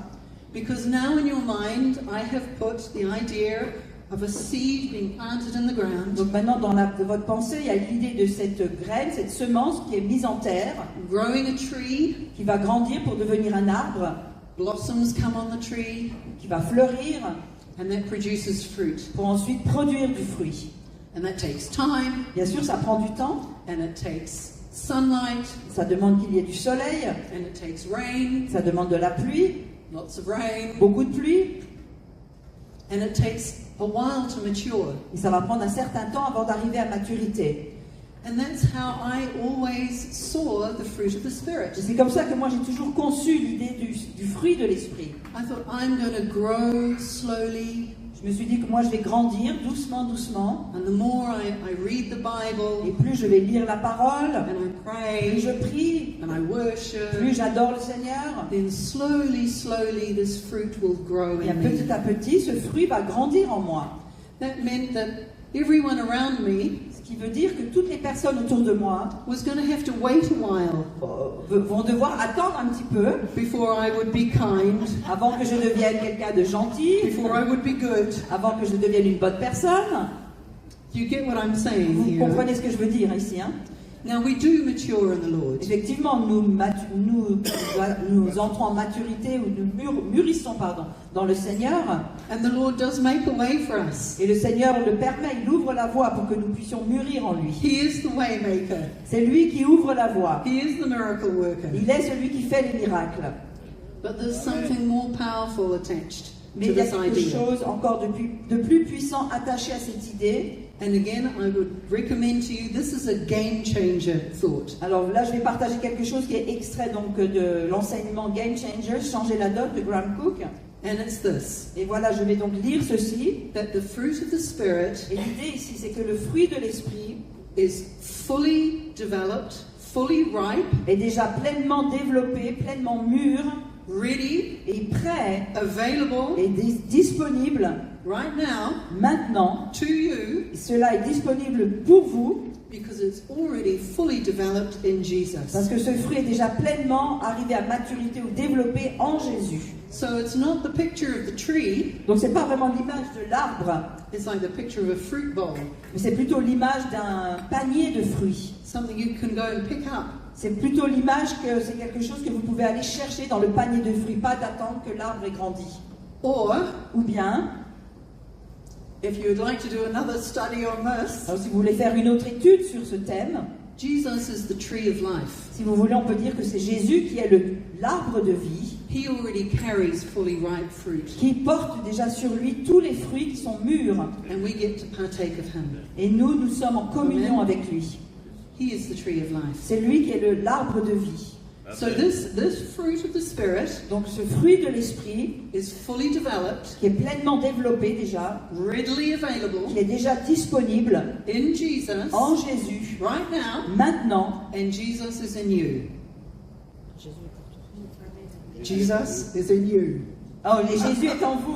Because now in your mind, I have put the idea of a seed being planted in the ground, Donc maintenant, dans votre pensée, il y a l'idée de cette graine, cette semence qui est mise en terre, growing a tree, qui va grandir pour devenir un arbre, blossoms come on the tree, qui va fleurir and that produces fruit. pour ensuite produire du fruit. And that takes time, Bien sûr, ça prend du temps, and it takes sunlight, ça demande qu'il y ait du soleil, and it takes rain, ça demande de la pluie, lots of rain, beaucoup de pluie, and it takes a while to mature. et ça va prendre un certain temps avant d'arriver à maturité. And that's how I always saw the fruit of the Et Spirit. c'est comme ça que moi j'ai toujours conçu l'idée du fruit de l'esprit. I thought, I'm going to grow slowly, Je me suis dit que moi je vais grandir doucement, doucement, and the more I read the et Bible, plus je vais lire la parole, and I plus pray, je prie, and I worship, plus j'adore le Seigneur, then slowly this fruit will grow et in me. petit à petit ce fruit va grandir en moi. That meant that everyone around me Ce qui veut dire que toutes les personnes autour de moi was going to have to wait a while vont devoir attendre un petit peu before I would be kind, avant que je devienne quelqu'un de gentil, before I would be good. avant que je devienne une bonne personne. You get what I'm saying Vous here? comprenez ce que je veux dire ici, hein? Now we do mature in the Lord. Effectivement, nous entrons en maturité ou nous mûrissons dans le Seigneur, And the Lord does make a way for us. et le Seigneur le permet, il ouvre la voie pour que nous puissions mûrir en lui. He is the way maker. C'est lui qui ouvre la voie. He is the miracle worker. Il est celui qui fait les miracles. But there's something more powerful attached Mais to il y a this quelque idea. chose encore de plus puissant attaché à cette idée. And again, I would recommend to you, this is a game changer thought. Alors là, je vais partager quelque chose qui est extrait donc de l'enseignement Game Changer, changer la donne de Graham Cook. And it's this, Et voilà, je vais donc lire ceci. that the fruit of the Spirit Et l'idée ici, c'est que le fruit de l'esprit is fully developed, fully ripe, est déjà pleinement développé, pleinement mûr, ready, et prêt available et disponible right now maintenant. to you Et cela est disponible pour vous because it's already fully developed in parce Jesus. que ce fruit est déjà pleinement arrivé à maturité ou développé en Jésus. So it's not the picture of the tree, Donc c'est pas vraiment l'image de l'arbre, it's like the picture of a fruit bowl, mais c'est plutôt l'image d'un panier de fruits. something you can go and pick up. C'est plutôt l'image que c'est quelque chose que vous pouvez aller chercher dans le panier de fruits, pas d'attendre que l'arbre ait grandi. Or, Ou bien, if you would like to do another study on this, alors si vous voulez faire une autre étude sur ce thème, Jesus is the tree of life. si vous voulez, on peut dire que c'est Jésus qui est l'arbre de vie, He already carries fully ripe fruit, qui porte déjà sur lui tous les fruits qui sont mûrs. and we get to partake of Him. Et nous sommes en communion Amen. avec lui. He is the tree of life. C'est lui qui est l'arbre de vie. So this fruit of the Spirit Donc ce fruit de l'esprit, is fully developed, qui est pleinement développé déjà, readily qui available est déjà disponible in Jesus en Jésus, right now, maintenant, and Jesus is in you. Jesus is in you. oh, et Jésus est en vous,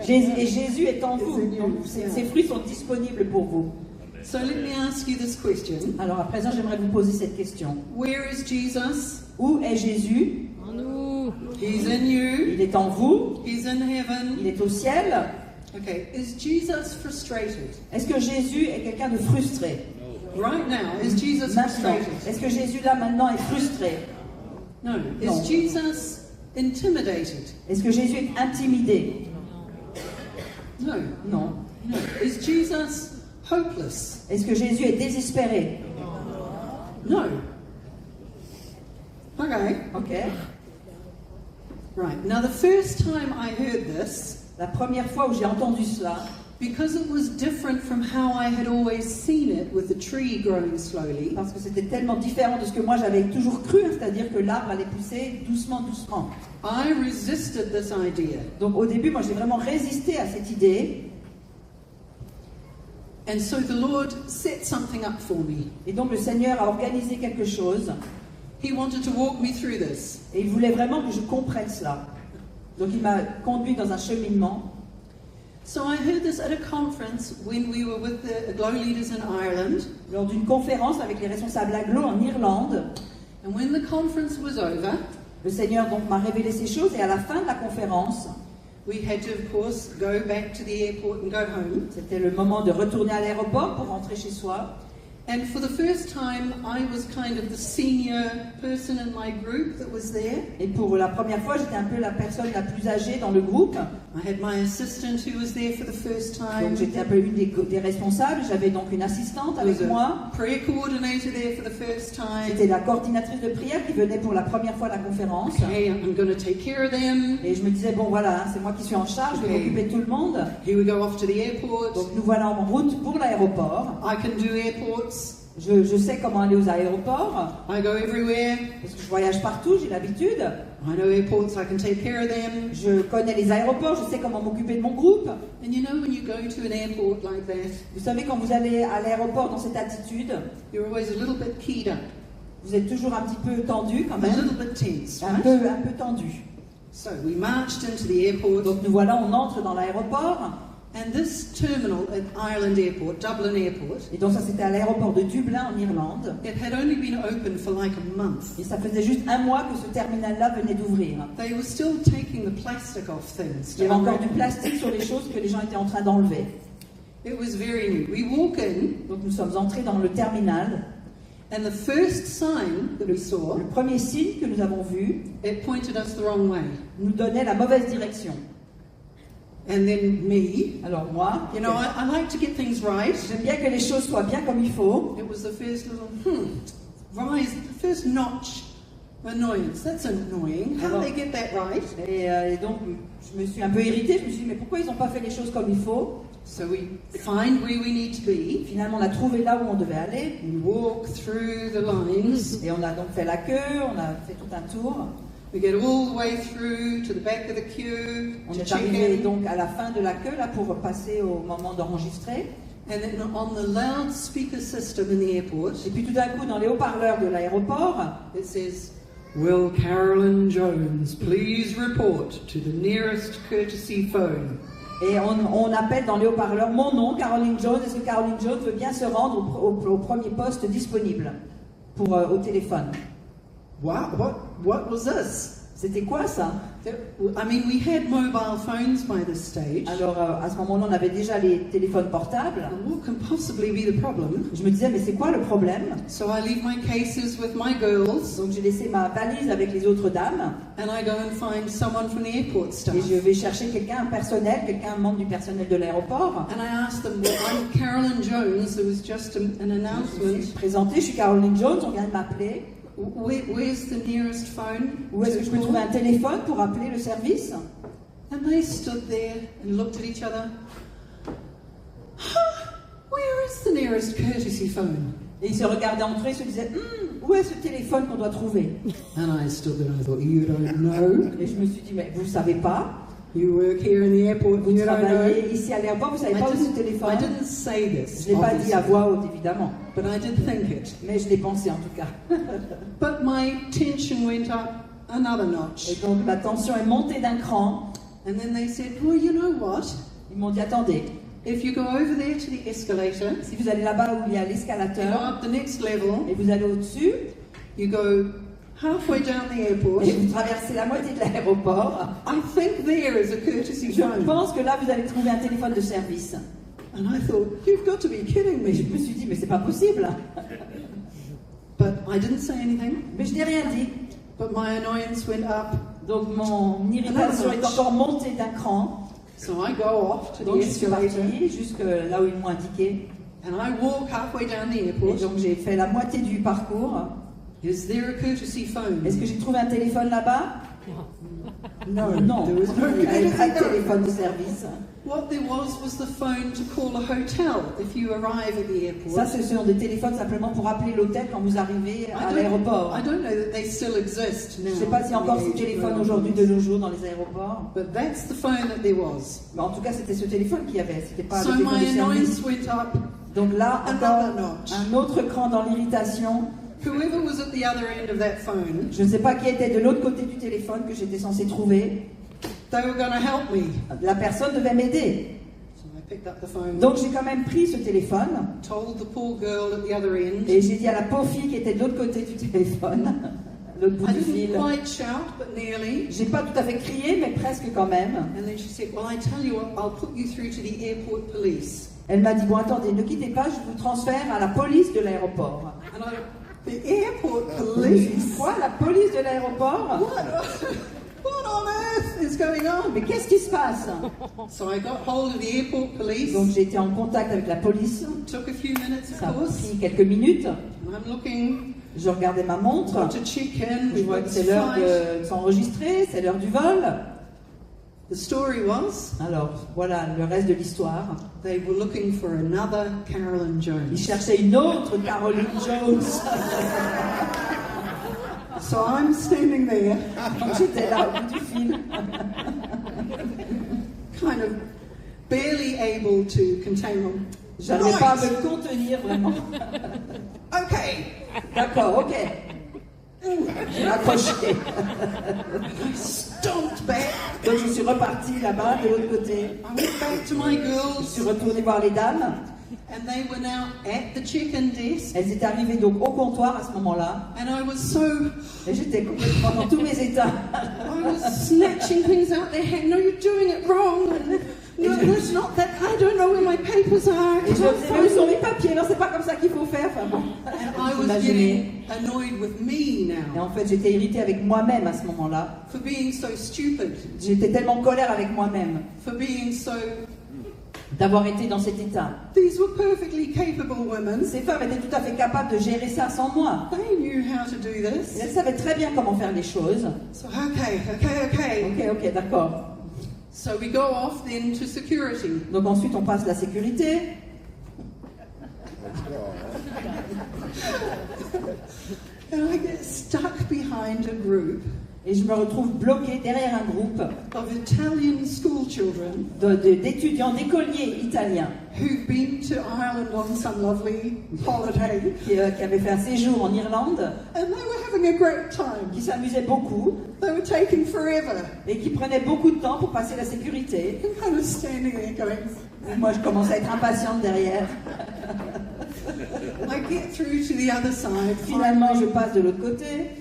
et Jésus est en vous. Donc, ces fruits sont disponibles pour vous. So let me ask you this question. Alors à présent, j'aimerais vous poser cette question. Where is Jesus? Où est Jésus? En nous. He's in you. Il est en vous, He's in heaven. il est au ciel. Okay, is Jesus frustrated? Est-ce que Jésus est quelqu'un de frustré? Right now, is Jesus Maintenant, frustrated? est-ce que Jésus là maintenant est frustré? No. No. Is Jesus intimidated? Est-ce que Jésus est intimidé? No. Non. No. Is Jesus hopeless? Est-ce que Jésus est désespéré? No. Okay. Ok. Right. Now, the first time I heard this, La première fois où j'ai entendu cela, because it was different from how I had always seen it with the tree growing slowly, parce que c'était tellement différent de ce que moi j'avais toujours cru, c'est-à-dire que l'arbre allait pousser doucement, doucement. I resisted this idea. Donc au début, moi j'ai vraiment résisté à cette idée, And so the Lord set something up for me. et donc le Seigneur a organisé quelque chose, He wanted to walk me through this. et il voulait vraiment que je comprenne cela. Donc il m'a conduit dans un cheminement. So I heard this at a conference when we were with the Aglo leaders in Ireland. lors d'une conférence avec les responsables Aglo en Irlande. And when the conference was over, Le Seigneur donc m'a révélé ces choses et à la fin de la conférence, we had to, of course, go back to the airport and go home. c'était le moment de retourner à l'aéroport pour rentrer chez soi. And for the first time, I was kind of the senior person in my group that was there. Et pour la première fois, j'étais un peu la personne la plus âgée dans le groupe. I had my assistant who was there for the first time. Donc j'étais un peu une des responsables. J'avais donc une assistante There was avec moi. a prayer coordinator there for the first C'était time. la coordinatrice de prière qui venait pour la première fois à la conférence. Okay, I'm going to take care of them. Et je me disais, bon voilà, c'est moi qui suis en charge, je vais Okay. m'occuper de tout le monde. Here we go off to the airport. Donc nous voilà en route pour l'aéroport. I can do airports. Je sais comment aller aux aéroports, I go everywhere. parce que je voyage partout, j'ai l'habitude. I know airports. I can take care of them. Je connais les aéroports, je sais comment m'occuper de mon groupe. And you know, when you go to an airport like that, Vous savez, quand vous allez à l'aéroport dans cette attitude, you're always a little bit keyed up, vous êtes toujours un petit peu tendu quand a même, little bit tense, un right? peu tendu. So we marched into the airport. Donc nous voilà, on entre dans l'aéroport. And this terminal at Ireland Airport, Dublin Airport, Et donc ça c'était à l'aéroport de Dublin en Irlande. it had only been open for like a month. Et ça faisait juste un mois que ce terminal-là venait d'ouvrir. They were still taking the plastic off things. Il y avait encore du plastique sur les choses que les gens étaient en train d'enlever. It was very new. We walk in, Donc nous sommes entrés dans le terminal. and the first sign that we saw, Le premier signe que nous avons vu it pointed us the wrong way. nous donnait la mauvaise direction. And then me, Alors moi, you know, I like to get things right. j'aime bien que les choses soient bien comme il faut. It was the first little, rise, the first notch annoyance. That's annoying. How do they get that right? Et donc je me suis un peu irritée. Je me suis dit mais pourquoi ils n'ont pas fait les choses comme il faut? So we find where we need to be. Finalement on a trouvé là où on devait aller. We walk through the lines. Et on a donc fait la queue, on a fait tout un tour. We get all the way through to the back of the queue On to est check arrivé in. donc à la fin de la queue là pour passer au moment d'enregistrer. And then on the loudspeaker system in the airport, Et puis tout d'un coup dans les haut-parleurs de l'aéroport, it says, "Will Carolyn Jones please report to the nearest courtesy phone?" et on appelle dans les haut-parleurs mon nom, Caroline Jones. Est-ce que Caroline Jones veut bien se rendre au premier poste disponible pour au téléphone? What was this? C'était quoi ça? I mean, we had mobile phones by this stage. Alors à ce moment-là, on avait déjà les téléphones portables. And what can possibly be the problem? Je me disais mais c'est quoi le problème? So I leave my cases with my girls, Donc j'ai laissé ma valise avec les autres dames and I go and find someone from the airport staff. et je vais chercher quelqu'un, un personnel, quelqu'un, un membre du personnel de l'aéroport. And I asked them, "Well, I'm Carolyn Jones. There was just an Je me announcement. suis présentée, je suis Caroline Jones, on vient de m'appeler. Where's the nearest phone? Où est-ce que je peux trouver un téléphone pour appeler le service? And they stood there and looked at each other. Huh, where is the nearest courtesy phone? Et ils se regardaient entre eux et se disaient où est ce téléphone qu'on doit trouver? And I stood there and I thought, you don't know? Et je me suis dit mais vous ne savez pas? You work here in the airport and Vous you don't know? travaillez ici à l'aéroport, vous ne savez pas où est ce téléphone? I didn't say this, Je ne l'ai pas dit à obviously, voix haute évidemment, but I did think it. mais je l'ai pensé en tout cas. But my tension went up another Et notch. donc la tension est montée d'un cran. And then they said, well, you know what? Ils m'ont dit attendez, If you go over there to the escalator, si vous allez là-bas où il y a you go l'escalateur up the next level, et vous allez au-dessus you go halfway down the airport, et vous traversez la moitié de l'aéroport, I think there is a courtesy je phone. pense que là vous allez trouver un téléphone de service. And I thought, you've got to be kidding Mais je me. me suis dit mais c'est pas possible. But I didn't say anything, Mais je n'ai rien dit. but my annoyance went up. Donc mon irritation est encore montée d'un cran. So I go off to Donc the je suis escalator partie jusque là où ils m'ont indiqué. and I walk halfway down the Et airport. donc j'ai fait la moitié du parcours. Is there a courtesy phone? Est-ce que j'ai trouvé un téléphone là-bas? No, Non, there was no il n'y avait pas de courtesy phone. téléphone de service. What there was the phone to call a hotel if you arrive at the airport. Ça, ce sont des téléphones simplement pour appeler l'hôtel quand vous arrivez à l'aéroport. I don't know that they still exist now. Je ne sais pas s'il y a encore ces téléphones aujourd'hui de nos jours dans les aéroports. But that's the phone that there was. Mais en tout cas, c'était ce téléphone qu'il y avait. C'était pas So le téléphone my de service. annoyance went up. Donc là, encore Another notch. un autre cran dans l'irritation. Whoever was at the other end of that phone, Je ne sais pas qui était de l'autre côté du téléphone que j'étais censée trouver. they were going to help me. La personne devait m'aider. picked up the phone, Donc j'ai quand même pris ce téléphone told the poor girl at the other end. et j'ai dit à la pauvre fille qui était de l'autre côté du téléphone, l'autre bout I du fil. didn't quite shout, but nearly. J'ai pas tout à fait crié, mais presque quand même. And then she said, well, I tell you what, I'll put you through to the airport police. Elle m'a dit, bon attendez, ne quittez pas, je vous transfère à la police de l'aéroport. And I the airport police? Quoi, la police de l'aéroport? What on earth is going on? Mais qu'est-ce qui se passe? So I got hold of the airport police. Donc j'ai été en contact avec la police. Took a few minutes, Ça a of course. pris quelques minutes. And I'm looking Je regardais ma montre. to check in. Je We've vois got que this c'est l'heure flight. de s'enregistrer, c'est l'heure du vol. The story was Alors voilà le reste de l'histoire. they were looking for another Carolyn Ils Jones. cherchaient une autre Caroline Jones. So I'm standing there, Donc j'étais là au bout du fil. kind of barely able to contain them. J'arrivais pas à Right. me contenir vraiment. Okay. D'accord, ok. J'ai accroché. Stomped back. Donc je suis repartie là-bas de l'autre côté. I went back to my Je girls, suis retournée voir les dames. and they were now at the check-in desk. Elles étaient arrivées donc au comptoir à ce moment-là. And I was so, Et j'étais complètement dans tous mes états. I was snatching things out their hand. No, you're doing it wrong. And, no, that's not that. I don't know where my papers are. Et je disais, où sont mes papiers? Non, c'est pas comme ça qu'il faut faire. Enfin bon. And I Vous was imaginez. getting annoyed with me Et now en fait, j'étais irritée avec moi-même à ce moment-là. for being so stupid, J'étais tellement en colère avec moi-même for being so. d'avoir été dans cet état. These were perfectly capable women. Ces femmes étaient tout à fait capables de gérer ça sans moi. They knew how to do Et this. elles savaient très bien comment faire les choses. So, okay. Ok, d'accord. So we go off then to security. Donc ensuite, on passe la sécurité. And I get stuck behind a group Et je me retrouve bloquée derrière un groupe of Italian school children d'étudiants, d'écoliers italiens who've been to Ireland on some lovely holiday. qui avaient fait un séjour en Irlande, And they were having a great time. qui s'amusaient beaucoup They were taking forever. et qui prenaient beaucoup de temps pour passer la sécurité. And I was standing there going, Et moi, je commençais à être impatiente derrière. I get through to the other side. Finalement, je passe de l'autre côté.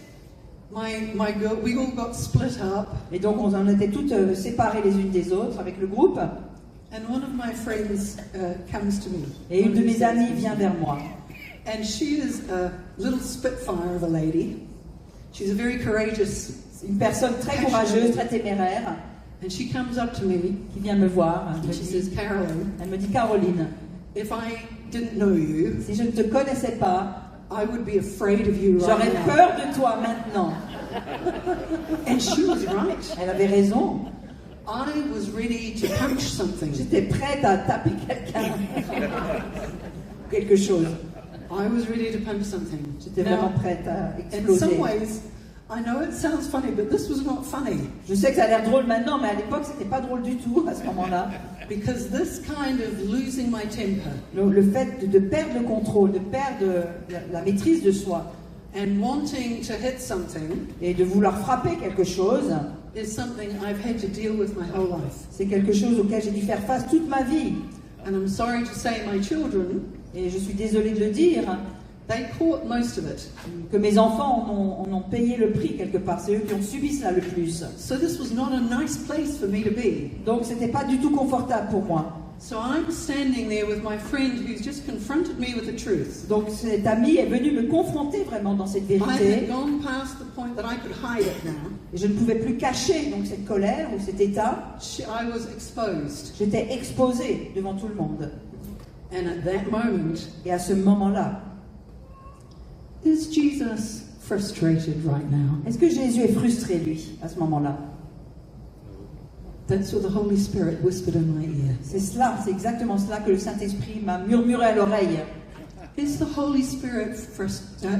My girl, we all got split up. Et donc, on en était toutes séparées les unes des autres avec le groupe. And one of my friends comes to me. Et une de mes amies vient vers moi. And she is a little spitfire of a lady. She's a very courageous. Une personne très courageuse, très téméraire, And she comes up to me qui vient me voir. and she says, Carolyn, Elle me dit, Caroline, if I didn't know you, si je ne te connaissais pas, I would be afraid of you j'aurais right now. peur de toi maintenant. And she was right. Elle avait raison. I was ready to punch something. J'étais prête à taper quelqu'un. Quelque chose. I was ready to punch something. J'étais vraiment Now, prête à in exploser. some ways, I know it sounds funny, but this was not funny. Je sais que ça a l'air drôle maintenant, mais à l'époque, c'était pas drôle du tout à ce moment-là. Because this kind of losing my temper Le fait de perdre le contrôle, de perdre la maîtrise de soi and wanting to hit something et de vouloir frapper quelque chose, is something I've had to deal with my whole life. c'est quelque chose auquel j'ai dû faire face toute ma vie. And I'm sorry to say my children, Et je suis désolée de le dire, they caught most of it. que mes enfants en ont payé le prix quelque part. C'est eux qui ont subi cela le plus. So this was not a nice place for me to be. Donc c'était pas du tout confortable pour moi. So I'm standing there with my friend who's just confronted me with the truth. Donc cet ami est venu me confronter vraiment dans cette I had vérité. gone past the point that I could hide it now. Et je ne pouvais plus cacher donc cette colère ou cet état. I was exposed. J'étais exposée devant tout le monde. And at that moment, Et à ce moment-là, is Jesus frustrated right now? est-ce que Jésus est frustré, lui, à ce moment-là? That's what the Holy Spirit whispered in my ear. C'est cela, c'est exactement cela que le Saint-Esprit m'a murmuré à l'oreille. Is the Holy Spirit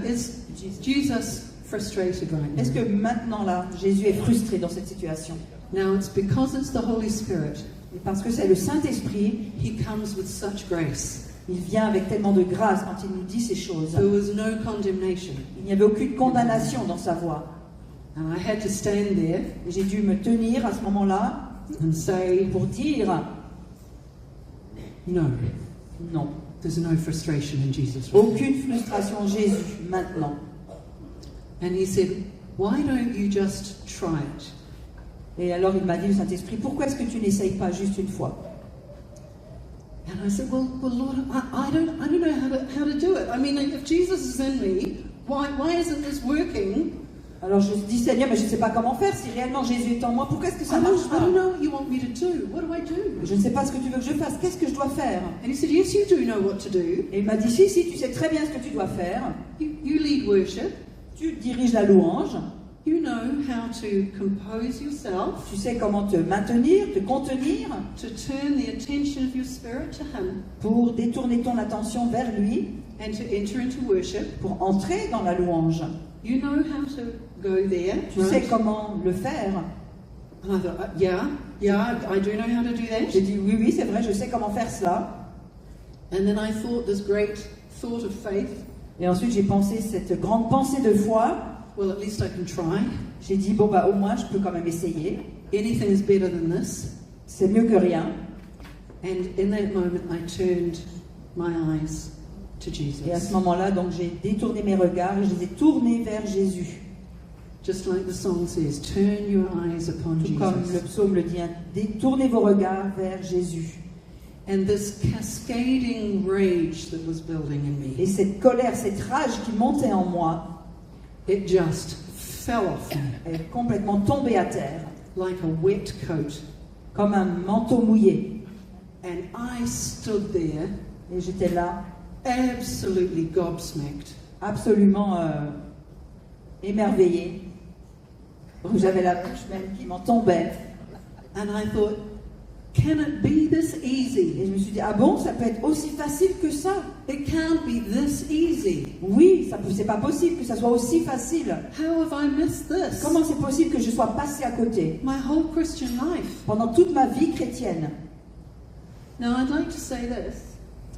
is Jesus frustrated right Est-ce now? que maintenant, là, Jésus est frustré dans cette situation? Now it's because it's the Holy Spirit. Et parce que c'est le Saint-Esprit, He comes with such grace. il vient avec tellement de grâce quand il nous dit ces choses. There was no condemnation. Il n'y avait aucune condamnation dans sa voix. And I had to stand there Et j'ai dû me tenir à ce moment-là and say, pour dire, No, Non. there's no frustration in Jesus. Right? Aucune frustration en Jésus maintenant. And he said, why don't you just try it? Et alors il m'a dit, le Saint-Esprit, pourquoi est-ce que tu n'essayes pas juste une fois? And I said, well Lord, I don't know how to do it. I mean, if Jesus is in me, why isn't this working? Alors je dis, Seigneur, mais je ne sais pas comment faire. Si réellement Jésus est en moi, pourquoi est-ce que ça marche I pas? don't know what you want me to do. What do I do? Je ne sais pas ce que tu veux que je fasse. Qu'est-ce que je dois faire? And he said, yes, you do know what to do. Et il m'a dit, si, tu sais très bien ce que tu dois faire. You lead worship. Tu diriges la louange. You know how to compose yourself, Tu sais comment te maintenir, te contenir, to turn the attention of your spirit to Him, pour détourner ton attention vers lui, and to enter into worship. pour entrer dans la louange. You know how to go there. Tu sais comment le faire. And I thought, yeah, I do know how to do J'ai that. dit, oui, c'est vrai, je sais comment faire cela. And then I thought this great thought of faith. Et ensuite, j'ai pensé cette grande pensée de foi. Well, at least I can try. J'ai dit, bon, au moins, je peux quand même essayer. Anything is better than this. C'est mieux que rien. And in that moment, I turned my eyes to Et à ce Jesus. moment-là, donc, j'ai détourné mes regards et je les ai tournés vers Jésus. Just like the song says, turn your eyes upon Tout comme le Jesus. psaume le dit, hein, détournez vos regards vers Jésus. And this cascading rage that was building in Et me, cette colère, cette rage qui montait en moi, it just fell off me est complètement tombée à terre, like a wet coat. comme un manteau mouillé. And I stood there Et j'étais là, absolutely gobsmacked. absolument émerveillée. J'avais la bouche même qui m'en tombait. And I thought, can it be this Et easy? je me suis dit, ah bon, ça peut être aussi facile que ça? It can't be this easy. Oui, c'est pas possible que ça soit aussi facile. How have I missed this? Comment c'est possible que je sois passée à côté My whole Christian life. pendant toute ma vie chrétienne? Now, I'd like to say this.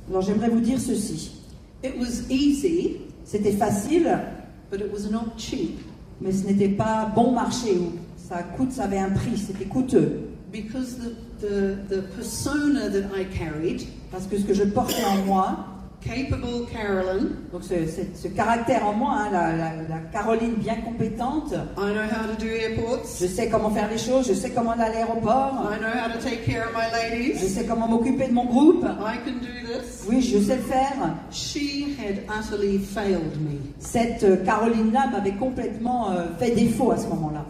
Alors j'aimerais vous dire ceci. It was easy, C'était facile, but it was not cheap. mais ce n'était pas bon marché. Ça avait un prix, c'était coûteux. Because the persona that I carried, Parce que ce que je portais en moi, capable Carolyn, donc ce caractère en moi, hein, la Caroline bien compétente, I know how to do airports, je sais comment faire les choses, je sais comment aller à l'aéroport, I know how to take care of my je ladies, sais comment m'occuper de mon groupe, I can do this. oui, je sais le faire. She had utterly failed me. Cette Caroline-là m'avait complètement fait défaut à ce moment-là.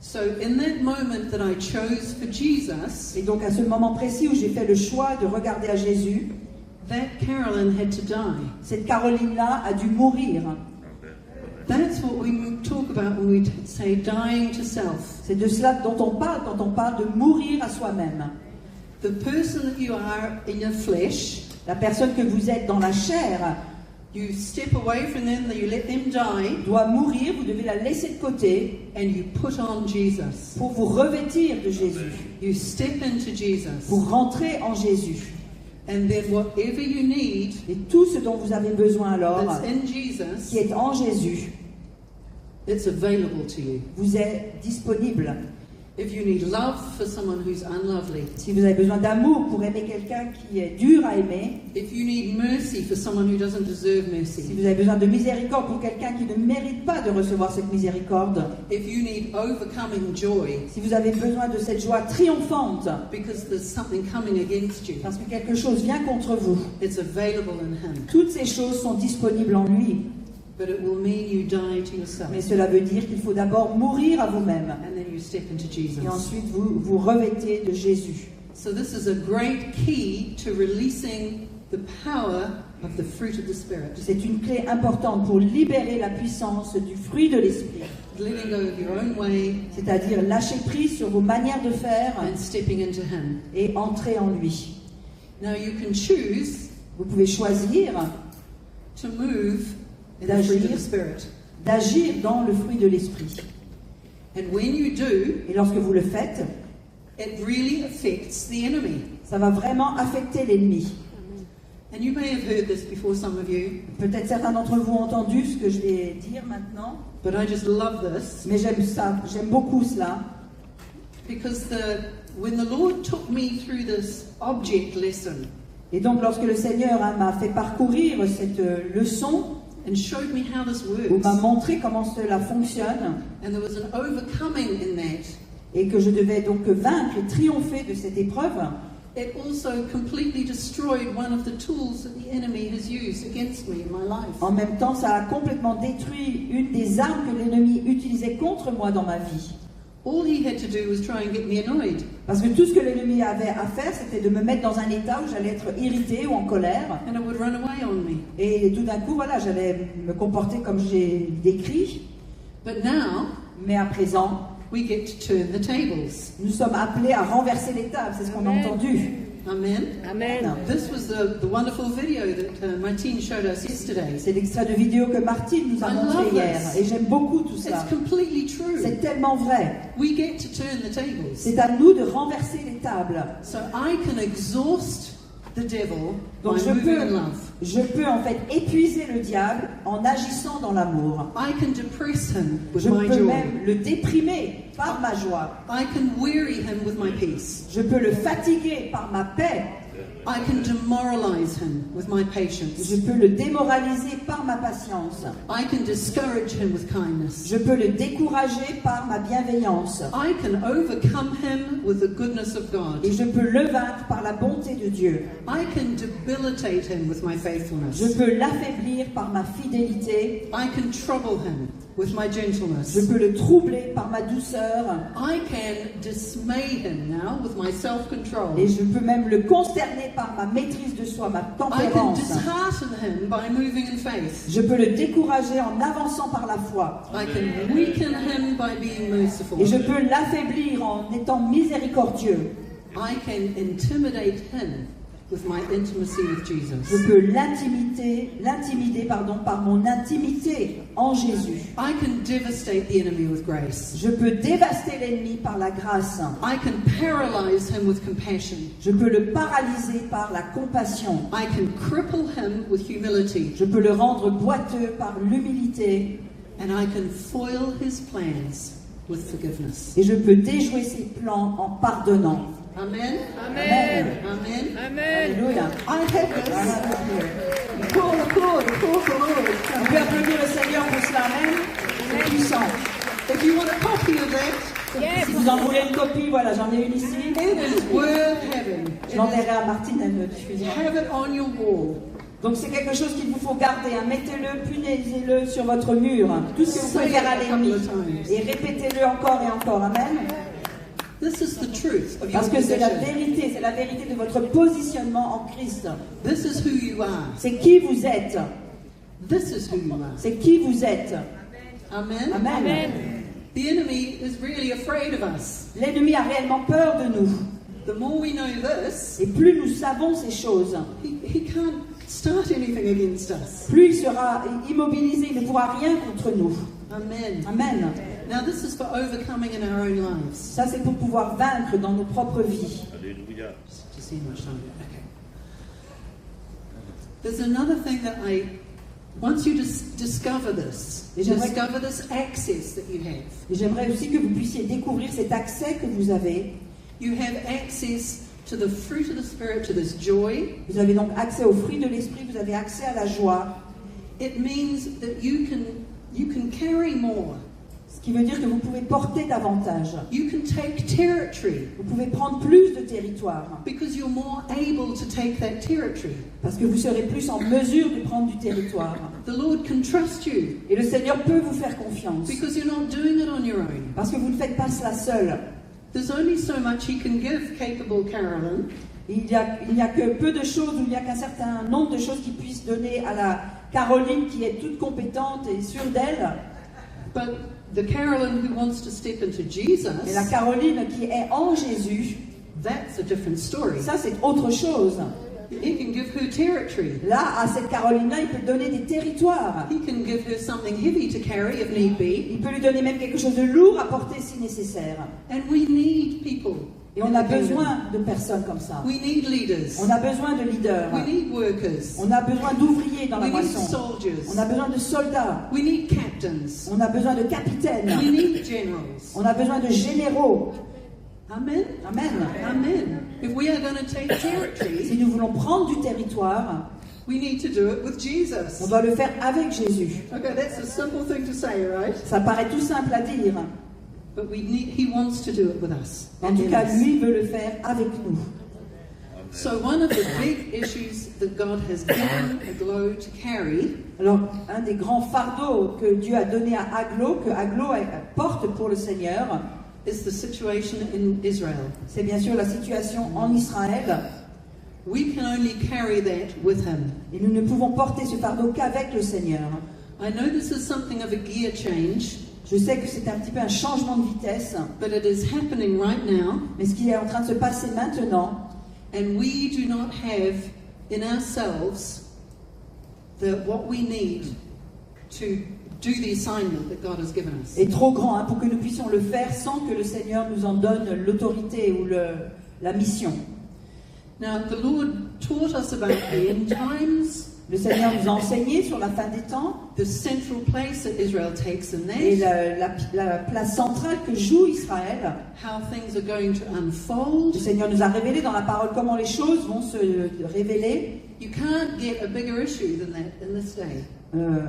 So in that moment that I chose for Jesus, Et donc à ce moment précis où j'ai fait le choix de regarder à Jésus, that Carolyn had to die. cette Caroline-là a dû mourir. That's what we talk about when we say dying to self. C'est de cela dont on parle quand on parle de mourir à soi-même. The person that you are in your flesh, La personne que vous êtes dans la chair you step away from them, you let them die, doit mourir, vous devez la laisser de côté and you put on Jesus. pour vous revêtir de Jésus, You step into Jesus. pour rentrer en Jésus. And then whatever you need Et tout ce dont vous avez besoin alors, that's in qui Jesus, est en Jésus, it's available to you. vous est disponible. If you need love for someone who's unlovely, Si vous avez besoin d'amour pour aimer quelqu'un qui est dur à aimer, if you need mercy for someone who doesn't deserve si mercy, vous avez besoin de miséricorde pour quelqu'un qui ne mérite pas de recevoir cette miséricorde, if you need overcoming joy si vous avez besoin de cette joie triomphante, because there's something coming against you, parce que quelque chose vient contre vous, it's available in Him. toutes ces choses sont disponibles en lui. But it will mean you die to yourself. Mais cela veut dire qu'il faut d'abord mourir à vous-même. And then you step into Jesus. Et ensuite, vous vous revêtez de Jésus. So this is a great key to releasing the power of the fruit of the Spirit. C'est une clé importante pour libérer la puissance du fruit de l'Esprit. Letting go of your own way C'est-à-dire lâcher prise sur vos manières de faire and stepping into Him. et entrer en lui. Now you can choose Vous pouvez choisir to move in the fruit of the Spirit. d'agir dans le fruit de l'Esprit. And when you do, Et lorsque vous le faites, it really affects the enemy. ça va vraiment affecter l'ennemi. And you may have heard this before, some of you, Peut-être certains d'entre vous ont entendu ce que je vais dire maintenant, but I just love this mais j'aime ça, j'aime beaucoup cela. because when the Lord took me through this object lesson, Et donc, lorsque le Seigneur m'a fait parcourir cette leçon, and showed me how this ou m'a works, montré comment cela fonctionne, and there was an overcoming in that, et que je devais donc vaincre et triompher de cette épreuve, it also completely destroyed one of the tools that the enemy has used against me in my life. en même temps, ça a complètement détruit une des armes que l'ennemi utilisait contre moi dans ma vie. All he had to do was try and get me annoyed, Parce que tout ce que l'ennemi avait à faire, c'était de me mettre dans un état où j'allais être irritée ou en colère. and it would run away on me. Et tout d'un coup, voilà, j'allais me comporter comme j'ai décrit. But now, Mais à présent, we get to turn the tables. nous sommes appelés à renverser les tables. C'est ce qu'on a Amen. entendu. Amen. Amen. This was the wonderful video that Martine showed us yesterday. C'est l'extrait de vidéo que Martine nous a I montré love hier. this. Et j'aime beaucoup tout ça. It's completely true. C'est tellement vrai. We get to turn the tables. C'est à nous de renverser les tables. So I can exhaust the devil Donc by moving in love. je peux en fait épuiser le diable en agissant dans l'amour. I can depress him with Je my peux joy. même le déprimer par ma joie. I can weary him with my peace. Je peux le fatiguer par ma paix. I can demoralize him with my patience. Je peux le démoraliser par ma patience. I can discourage him with kindness. Je peux le décourager par ma bienveillance. I can overcome him with the goodness of God. Et je peux le vaincre par la bonté de Dieu. I can debilitate him with my Je faithfulness. peux l'affaiblir par ma fidélité. I can trouble him with my Je gentleness. peux le troubler par ma douceur. I can dismay him now with my self-control. Et je peux même le consterner par ma maîtrise de soi, ma I can tempérance. dishearten him by moving in faith. Je peux le décourager en avançant par la foi. I can weaken him by being merciful. Et je peux l'affaiblir en étant miséricordieux. I can intimidate him with my intimacy with Je Jesus. peux l'intimider par mon intimité en Jésus. I can devastate the enemy with grace. Je peux dévaster l'ennemi par la grâce. I can paralyze him with compassion. Je peux le paralyser par la compassion. I can cripple him with humility. Je peux le rendre boiteux par l'humilité. And I can foil his plans with forgiveness. Et je peux déjouer ses plans en pardonnant. Amen. Amen. Amen. Amen. Alléluia. I have this. Cool. On peut applaudir le Seigneur pour cela. Amen. C'est puissant. If you want a copy of that, Yes. Si vous en voulez une copie, voilà, j'en ai une ici. it is worth having. Je l'enverrai à Martine, elle me diffusera. Have it on your wall. Donc c'est quelque chose qu'il vous faut garder. Hein. Mettez-le, punaisez-le sur votre mur. Hein. Tout ce que vous pouvez faire à l'ennemi. Et répétez-le encore et encore. Amen. This is the truth of your Parce que c'est position. la vérité de votre positionnement en Christ. This is who you are. C'est qui vous êtes. This is who you are. C'est qui vous êtes. Amen. Amen. Amen. The enemy is really afraid of us. L'ennemi a réellement peur de nous. The more we know this, Et plus nous savons ces choses, he can't start anything against us. plus il sera immobilisé, il ne pourra rien contre nous. Amen. Amen. Now this is for overcoming in our own lives. Ça, c'est pour pouvoir vaincre dans nos propres vies. Just to see how much time. Okay. There's another thing that once you discover this, Et j'aimerais- discover this access that you have. Et j'aimerais aussi que vous puissiez découvrir cet accès que vous avez. You have access to the fruit of the Spirit, to this joy. Vous avez donc accès aux fruits de l'esprit, vous avez accès à la joie. It means that you can carry more. Ce qui veut dire que vous pouvez porter davantage. You can take territory Vous pouvez prendre plus de territoire. because you're more able to take that territory. Parce que vous serez plus en mesure de prendre du territoire. The Lord can trust you Et le Seigneur peut vous faire confiance. because you're not doing it on your own. Parce que vous ne faites pas cela seul. There's only so much He can give capable Carolyn, Il n'y a que peu de choses, ou il n'y a qu'un certain nombre de choses qu'il puisse donner à la Caroline qui est toute compétente et sûre d'elle. but the Carolyn who wants to step into Jesus, Mais la Caroline qui est en Jésus, that's a different story. ça c'est autre chose. He can give her territory. Là, à cette Caroline-là, il peut donner des territoires. He can give her something heavy to carry if need be. Il peut lui donner même quelque chose de lourd à porter si nécessaire. And we need people. Et on a besoin de personnes comme ça. We need leaders. On a besoin de leaders. We need workers. On a besoin d'ouvriers dans la We need moisson. soldiers. On a besoin de soldats. We need captains. On a besoin de capitaines. We need generals. On a besoin de généraux. Amen. Amen. Amen. If we are going to take Si territory, nous voulons prendre du territoire, we need to do it with on Jesus. doit le faire avec Jésus. Okay, that's a simple thing to say, right? Ça paraît tout simple à dire. But he wants to do it with us. En tout cas, lui veut le faire avec nous. So one of the big issues that God has given Aglo to carry Alors, un des grands fardeaux que Dieu a donné à Aglo, que Aglo porte pour le Seigneur, is the situation in Israel. c'est bien sûr la situation en Israël. We can only carry that with him. Et nous ne pouvons porter ce fardeau qu'avec le Seigneur. I know this is something of a gear change, Je sais que c'est un petit peu un changement de vitesse, but it is happening right now, mais ce qui est en train de se passer maintenant, and we do not have in ourselves what we need to do the assignment that God has given us. est trop grand pour que nous puissions le faire sans que le Seigneur nous en donne l'autorité ou la mission. Now, the Lord taught us about the end times, Le Seigneur nous a enseigné sur la fin des temps the central place that Israel takes in et that, la place centrale que joue Israël. how things are going to unfold. Le Seigneur nous a révélé dans la parole comment les choses vont se révéler. You can't get a bigger issue than that in this day,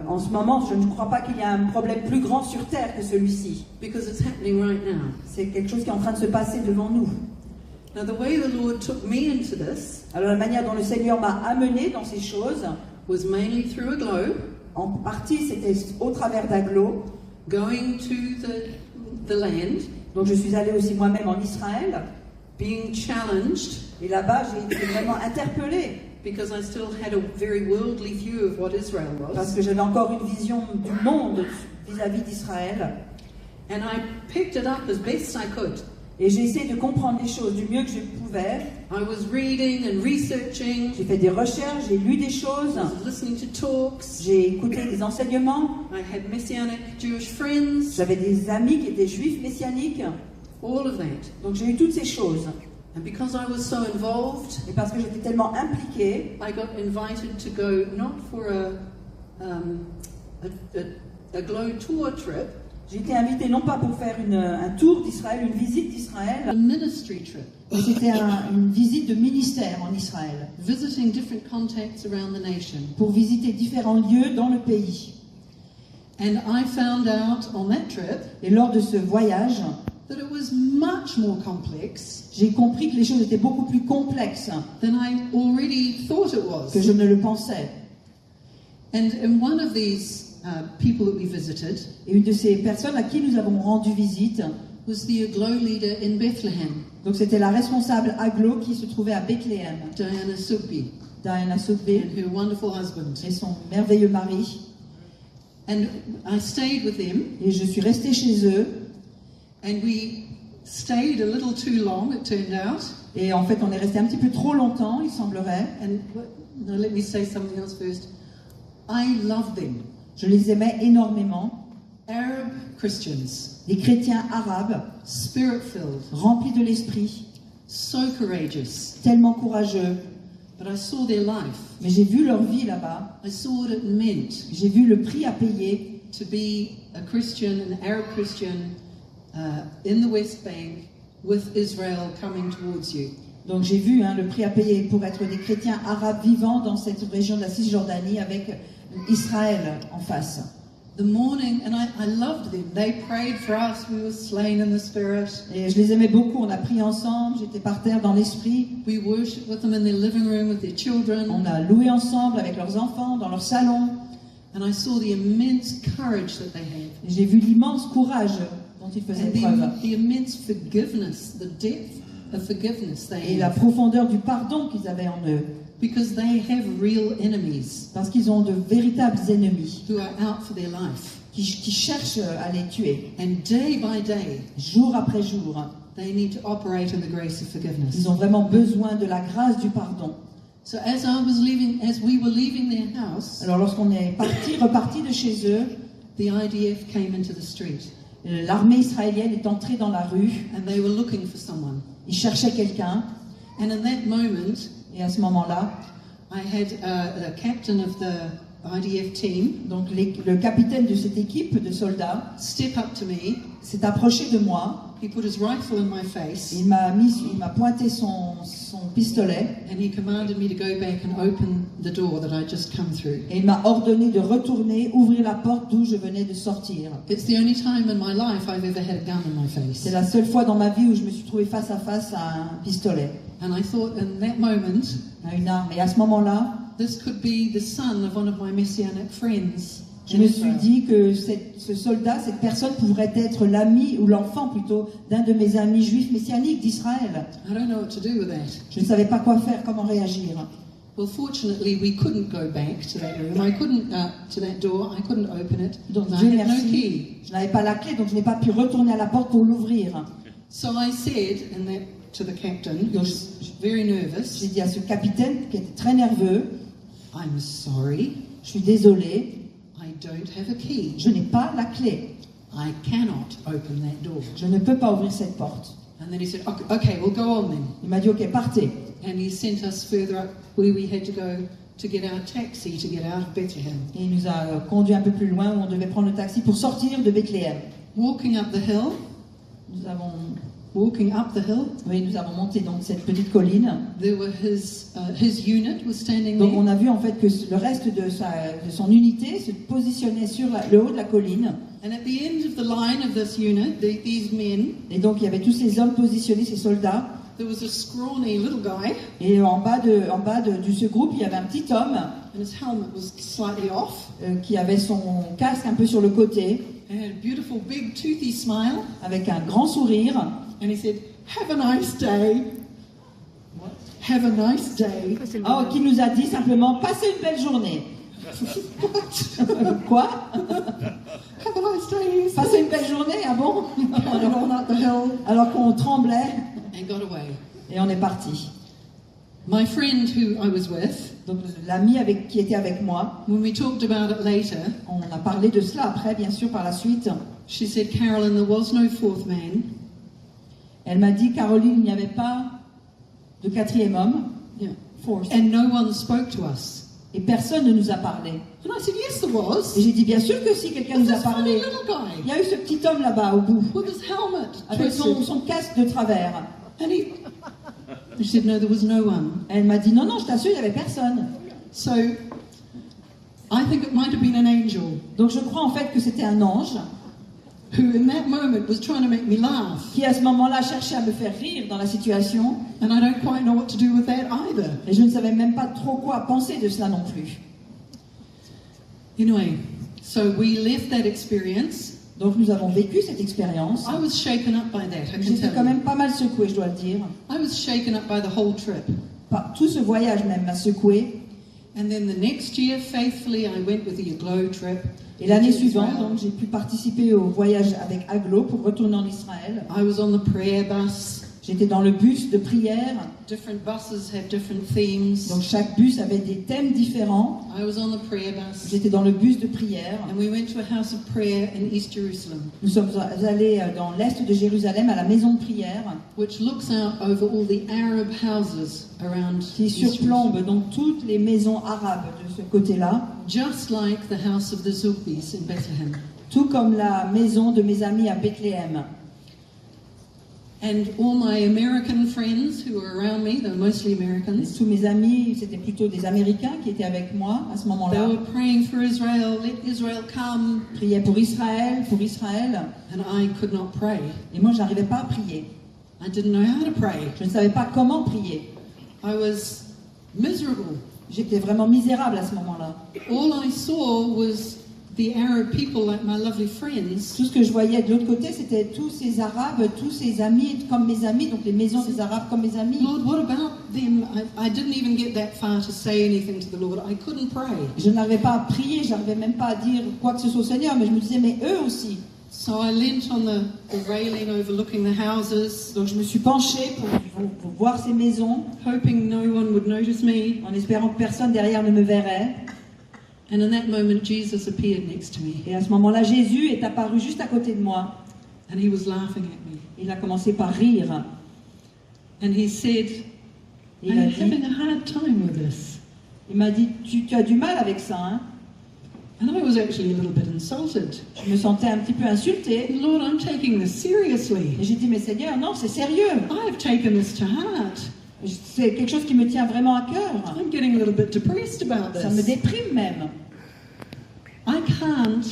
En ce moment, je ne crois pas qu'il y a un problème plus grand sur Terre que celui-ci. because it's happening right now. C'est quelque chose qui est en train de se passer devant nous. Now, the way the Lord took me into this Alors la manière dont le Seigneur m'a amené dans ces choses, was mainly through Aglo, en partie c'était au travers d'Aglo. going to the land, Donc je suis allée aussi moi-même en Israël. being challenged, Et là-bas, j'ai été vraiment interpellée. because I still had a very worldly view of what Israel Parce was. que j'avais encore une vision du monde vis-à-vis d'Israël. And I picked it up as best I could. Et j'ai essayé de comprendre les choses du mieux que je pouvais. I was reading and researching, J'ai fait des recherches, j'ai lu des choses, I was listening to talks, j'ai écouté des enseignements. I had Messianic Jewish friends, J'avais des amis qui étaient juifs messianiques. all of that. Donc j'ai eu toutes ces choses. And because I was so involved, Et parce que j'étais tellement impliquée, I got invited to go not for a Glow tour trip, j'ai été invitée non pas pour faire un tour d'Israël, une visite a d'Israël, ministry trip, mais c'était une visite de ministère en Israël, visiting different contacts around the nation. pour visiter différents lieux dans le pays. And I found out on that trip Et lors de ce voyage, that it was much more complex j'ai compris que les choses étaient beaucoup plus complexes than I already thought it was. que je ne le pensais. And one of these people that we visited Et une de ces personnes à qui nous avons rendu visite, was the Aglo leader in Bethlehem, donc c'était la responsable Aglo qui se trouvait à Bethléem, Diana Sugby, Diana Soukbe, and her wonderful husband. et son merveilleux mari. And I stayed with them, Et je suis restée chez eux. and we stayed a little too long, it turned out. Et en fait, on est resté un petit peu trop longtemps, il semblerait. And now let me say something else first. I love them. Je les aimais énormément. Arab Christians, Des chrétiens arabes, spirit-filled, remplis de l'esprit, so courageous. tellement courageux. But I saw their life. Mais j'ai vu leur vie là-bas. I saw what it meant J'ai vu le prix à payer to be a Christian, an Arab Christian, in the West Bank with Israel coming towards you. Donc j'ai vu le prix à payer pour être des chrétiens arabes vivant dans cette région de la Cisjordanie avec Israël en face. The morning, and I loved them. They prayed for us. We were slain in the spirit. Et je les aimais beaucoup, on a prié ensemble, j'étais par terre dans l'esprit. We worshipped with them in their living room with their children. On a loué ensemble avec leurs enfants dans leur salon. And I saw the immense courage that they had. Et j'ai vu l'immense courage dont ils faisaient And preuve. the immense forgiveness, the depth of forgiveness they Et la have. profondeur du pardon qu'ils avaient en eux. Because they have real enemies Parce qu'ils ont de véritables ennemis who are out for their life. qui cherchent à les tuer. And day by day, Jour après jour, they need to operate in the grace of forgiveness. ils ont vraiment besoin de la grâce du pardon. So as we were leaving their house, Alors lorsqu'on est reparti de chez eux, the IDF came into the street l'armée israélienne est entrée dans la rue. and they were looking for someone. Ils cherchaient quelqu'un. And in that moment, Et à ce moment-là, I had the captain of IDF team Donc le capitaine de cette équipe de soldats stepped up to me. s'est approché de moi. He put his rifle in my face Il m'a pointé son pistolet and he commanded me to go back and open the door that I'd just come through. et il m'a ordonné de retourner, ouvrir la porte d'où je venais de sortir. It's the only time in my life I've ever had a gun in my face. C'est la seule fois dans ma vie où je me suis trouvée face à face à un pistolet, And I thought in that moment, à une arme. Et à ce moment-là, this could be the son of one of my messianic friends. je me suis dit que ce soldat, cette personne pourrait être l'ami, ou l'enfant plutôt, d'un de mes amis juifs messianiques d'Israël. I don't know what to do with that. Je ne savais pas quoi faire, comment réagir. Well, fortunately, we couldn't go back to that room. I couldn't to that door. I couldn't open it. Donc I Dieu had no merci, key. je n'avais pas la clé, donc je n'ai pas pu retourner à la porte pour l'ouvrir. So I said, to the captain, who was very nervous, J'ai dit à ce capitaine qui était très nerveux, "I'm sorry, je suis désolé, I don't have a key. je n'ai pas la clé. I cannot open that door." Je ne peux pas ouvrir cette porte. And then he said, "Okay, we'll go on then." Il m'a dit, ok, partez. And he sent us further up where we had to go to get our taxi to get out of Bethlehem. Et il nous a conduit un peu plus loin où on devait prendre le taxi pour sortir de Bethléem. Walking up the hill, Nous avons monté donc cette petite colline. there were his unit was standing Donc there. on a vu en fait que le reste de son unité se positionnait sur le haut de la colline. And at the end of the line of this unit, these men, Et donc il y avait tous ces hommes positionnés, ces soldats. there was a scrawny little guy, Et en bas de ce groupe, il y avait un petit homme and his helmet was slightly off, qui avait son casque un peu sur le côté, and had a beautiful big toothy smile, avec un grand sourire. and he said, "Have a nice day. Have a nice day." Oh, qui nous a dit simplement, passez une belle journée. Quoi? Have a nice day. Passez une belle journée, ah bon? And on up the hill Alors qu'on tremblait, and got away. et on est parti. My friend who I was with, Donc l'ami qui était avec moi, when we talked about it later, on a parlé de cela après, bien sûr, par la suite. she said, "Carolyn, there was no fourth man." Elle m'a dit, Caroline, il n'y avait pas de quatrième homme, Yeah. fourth, And no one spoke to us. et personne ne nous a parlé. And I said, "Yes, there was. Et j'ai dit, bien sûr que si, quelqu'un There's nous a this funny parlé. little Il guy y a eu ce petit homme là-bas, au bout, with his helmet avec twisted." son casque de travers. And she said, "No, there was no one." Elle m'a dit, non, non, je t'assure, il n'y avait personne. So I think it might have been an angel Donc je crois en fait que c'était un ange who, in that moment, was trying to make me laugh. qui, à ce moment-là, cherchait à me faire rire dans la situation. And I don't quite know what to do with that either. Et je ne savais même pas trop quoi penser de cela non plus. Anyway, so we left that experience. Donc nous avons vécu cette expérience. I was shaken up by that, I can J'étais tell quand you. même pas mal secouée, je dois le dire. I was shaken up by the whole trip. Tout ce voyage même m'a secouée. And then the next year, faithfully, I went with the Aglo trip. Et l'année to suivante, Israel. donc, j'ai pu participer au voyage avec Aglo pour retourner en Israël. I was on the prayer bus. J'étais dans le bus de prière. Different buses have different themes. Donc chaque bus avait des thèmes différents. I was on the prayer bus. J'étais dans le bus de prière. And we went to a house of prayer in East Jerusalem, Nous sommes allés dans l'est de Jérusalem à la maison de prière which looks out over all the Arab houses around qui East Jerusalem. surplombe donc toutes les maisons arabes de ce côté-là, Just like the house of the Zulbis in Bethlehem. tout comme la maison de mes amis à Bethléem. And all my American friends who were around me, they were mostly Et Americans, tous mes amis, c'était plutôt des Américains qui étaient avec moi à ce they moment-là. were praying for Israel, let Israel come, Priaient pour Israël, and I could not pray. Et moi, j'arrivais pas à prier. I didn't know how to pray. Je ne savais pas comment prier. I was miserable. J'étais vraiment misérable à ce moment-là. All I saw was the Arab people, like my lovely friends, Tout ce que je voyais de l'autre côté, c'était tous ces Arabes, tous ces amis comme mes amis, donc les maisons des Arabes comme mes amis. Lord, what about them? I didn't even get that far to say anything to the Lord. I couldn't pray. Je n'arrivais pas à prier, j'arrivais même pas à dire quoi que ce soit au Seigneur, mais je me disais, mais eux aussi. So I leant on the railing overlooking the houses, Donc je me suis penchée pour voir ces maisons, hoping no one would notice me. en espérant que personne derrière ne me verrait. And in that moment, Jesus appeared next to me, Et à ce moment-là, Jésus est apparu juste à côté de moi. and he was laughing at me. Il a commencé par rire. And he said, Il a "I'm dit, having a hard time with this." il m'a dit, tu as du mal avec ça, hein? And I was actually a little bit insulted. Je me sentais un petit peu insultée. Lord, I'm taking this seriously. Et j'ai dit, mais Seigneur, non, c'est sérieux. I've taken this to heart. C'est quelque chose qui me tient vraiment à cœur. I'm getting a little bit depressed about Ça me this. déprime même. I can't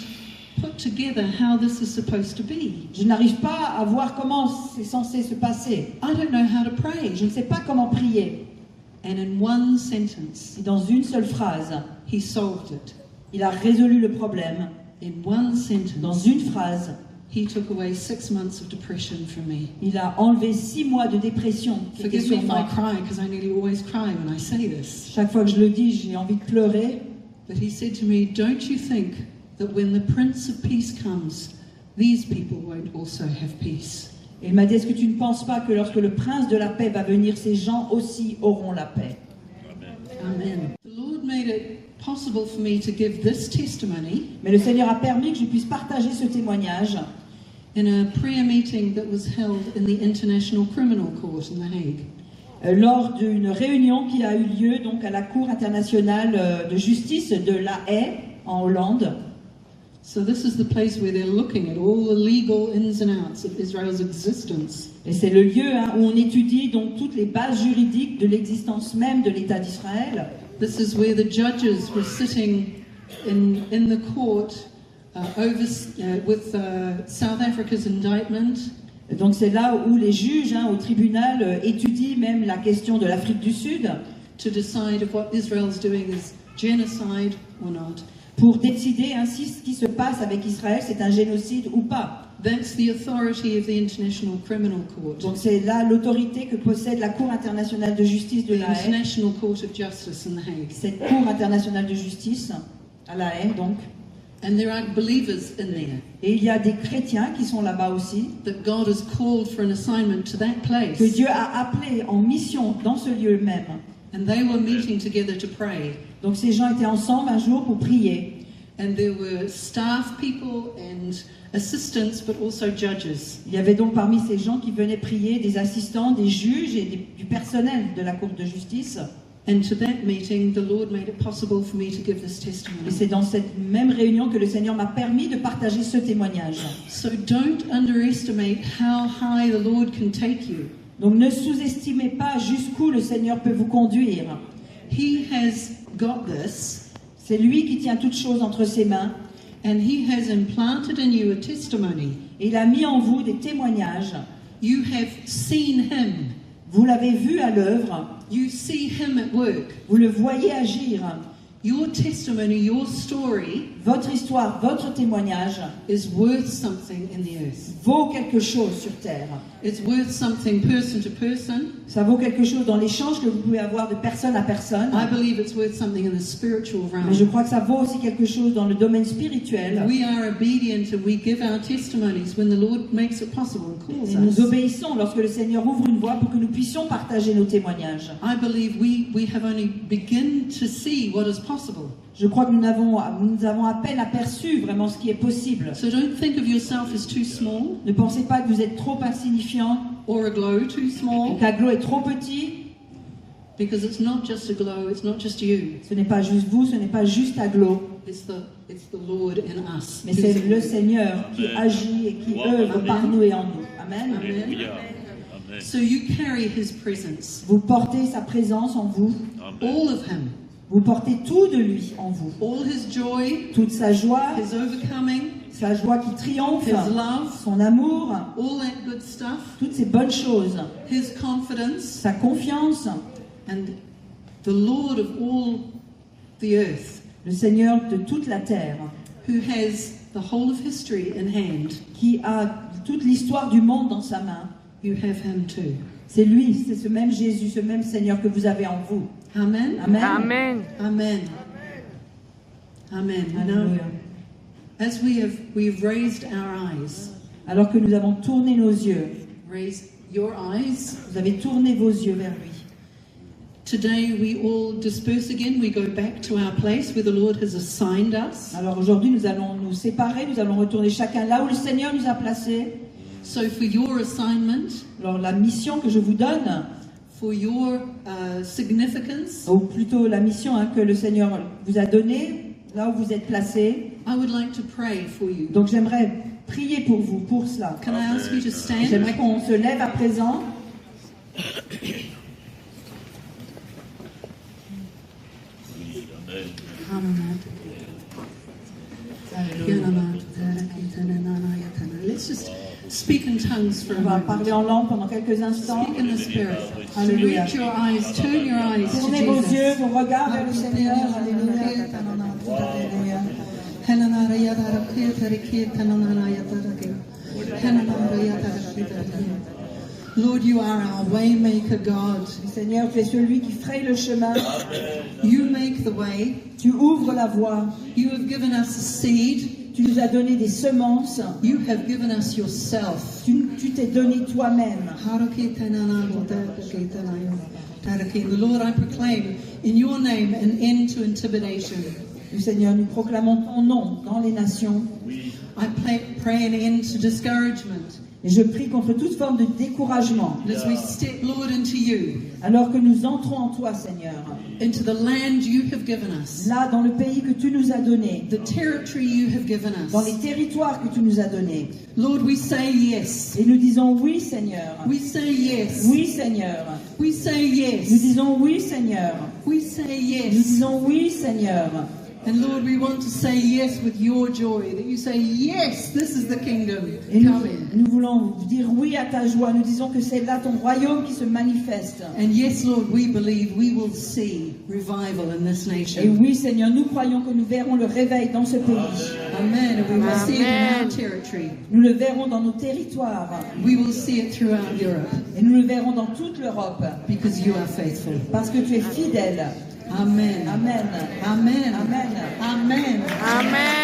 put together how this is supposed to be. Je n'arrive pas à voir comment c'est censé se passer. I don't know how to pray. Je ne sais pas comment prier. And in one sentence, Et dans une seule phrase, he solved it. il a résolu le problème. In one Dans sentence, une phrase, he took away 6 months of depression from me. il a enlevé 6 mois de dépression qui étaient Forgive me sur if I moi. cry, because I nearly always cry when I say this. Chaque fois que je le dis, j'ai envie de pleurer. But he said to me, don't you think that when the Prince of Peace comes, these people won't also have peace? Et il m'a dit, est-ce que tu ne penses pas que lorsque le prince de la paix va venir, ces gens aussi auront la paix? Amen. The Lord made it possible for me to give this testimony Mais le Seigneur a permis que je puisse partager ce témoignage in a prayer meeting that was held in the International Criminal Court in The Hague. lors d'une réunion qui a eu lieu donc à la Cour internationale de justice de La Haye en Hollande. So this is the place where they're looking at all the legal ins and outs of Israel's existence. Et c'est le lieu où on étudie donc toutes les bases juridiques de l'existence même de l'État d'Israël. This is where the judges were sitting in the court with South Africa's indictment. Et donc c'est là où les juges au tribunal étudient même la question de l'Afrique du Sud To decide if what Israel's doing is genocide or not. pour décider ainsi ce qui se passe avec Israël, c'est un génocide ou pas. That's the authority of the International Criminal Court, Donc c'est là l'autorité que possède la Cour internationale de justice de the La Haye, International Court of Justice in The Hague. cette Cour internationale de justice à La Haye donc. And there are believers in there Et il y a des chrétiens qui sont là-bas aussi, that God has called for an assignment to that que place. Dieu a appelés en mission dans ce lieu même. And they were meeting together to pray. Donc ces gens étaient ensemble un jour pour prier. And there were staff people and assistants, but also judges. Il y avait donc parmi ces gens qui venaient prier des assistants, des juges et du personnel de la Cour de justice. And to that meeting, the Lord made it possible for me to give this Et testimony. c'est dans cette même réunion que le Seigneur m'a permis de partager ce témoignage. So don't underestimate how high the Lord can take you. Donc ne sous-estimez pas jusqu'où le Seigneur peut vous conduire. He has got this, C'est lui qui tient toutes choses entre ses mains. and He has implanted in you a testimony. Et il a mis en vous des témoignages. You have seen Him. Vous l'avez vu à l'œuvre. You see Him at work. Vous le voyez agir. Your testimony, your story Votre histoire, votre témoignage is worth something in the earth. vaut quelque chose sur terre. It's worth something person to person. Ça vaut quelque chose dans l'échange que vous pouvez avoir de personne à personne. I believe it's worth something in the spiritual Mais je realm. crois que ça vaut aussi quelque chose dans le domaine spirituel. We are obedient and we give our testimonies when the Lord makes it possible and calls Et nous us. obéissons lorsque le Seigneur ouvre une voie pour que nous puissions partager nos témoignages. I believe we have only begun to see what is possible. Je crois que nous avons à peine aperçu vraiment ce qui est possible. So don't think of yourself as too small Ne pensez pas que vous êtes trop insignifiant, or a glow too small, qu'Aglo est trop petit. because it's not just a glow, it's not just you. Ce n'est pas juste vous, ce n'est pas juste Aglo, It's the Lord in us. mais c'est le Seigneur qui agit et qui œuvre par nous et en nous. Amen. Amen. So you carry His presence, Vous portez sa présence en vous. all of Him, Vous portez tout de lui en vous. all His joy, Toute sa joie, His overcoming, sa joie qui triomphe, His love, son amour, all that good stuff, toutes ces bonnes choses, His confidence, sa confiance, and the Lord of all the earth, le Seigneur de toute la terre, who has the whole of history in hand. qui a toute l'histoire du monde dans sa main. You have Him too. C'est lui, c'est ce même Jésus, ce même Seigneur que vous avez en vous. Amen. Amen. Amen. Amen. Amen. You know, Alléluia. as we've raised our eyes, Alors que nous avons tourné nos yeux, raise your eyes. vous avez tourné vos yeux vers lui. Today we all disperse again. We go back to our place where the Lord has assigned us. Alors aujourd'hui, nous allons nous séparer, nous allons retourner chacun là où le Seigneur nous a placés. So for your assignment, Alors la mission que je vous donne, for your significance, ou plutôt la mission que le Seigneur vous a donnée, là où vous êtes placés. I would like to pray for you. Donc j'aimerais prier pour vous, pour cela. Can I ask you to stand? J'aimerais qu'on se lève à présent. Let's just speak in tongues for a On va moment. parler en langue pendant quelques instants. Speak in the Spirit. Alléluia. Lift your eyes, turn your eyes to Tournez vos Jesus. yeux, vos regards vers le Seigneur. Alléluia. Lord, you are our waymaker God. Seigneur, tu es celui qui fraye le chemin. You make the way. Tu ouvres la voie. You have given us a seed. Tu nous as donné des semences. You have given us yourself. Tu t'es donné toi-même. The Lord, I proclaim in your name an end to intimidation. Seigneur, nous proclamons ton nom dans les nations. I pray an end to discouragement. Et je prie contre toute forme de découragement. As we step, Lord, into you, Alors que nous entrons en toi, Seigneur. into the land you have given us, Là, dans le pays que tu nous as donné. the territory you have given Dans les us. territoires que tu nous as donnés. Lord, we say yes. Et nous disons oui, Seigneur. We say yes. Oui, Seigneur. We say Nous yes. disons oui, Seigneur. We say Nous yes. disons oui, Seigneur. And Lord, we want to say yes with your joy, that you say, yes, this is the kingdom Et nous, coming. nous voulons dire oui à ta joie. Nous disons que c'est là ton royaume qui se manifeste. And yes, Lord, we believe we will see revival in this Et nation. oui, Seigneur, nous croyons que nous verrons le réveil dans ce pays. Amen. And we will see it in our territory. Nous le verrons dans nos territoires. We will see it throughout Europe Et nous le verrons dans toute l'Europe. because you are faithful. Parce que tu es fidèle. Amen. Amen. Amen. Amen. Amen. Amen.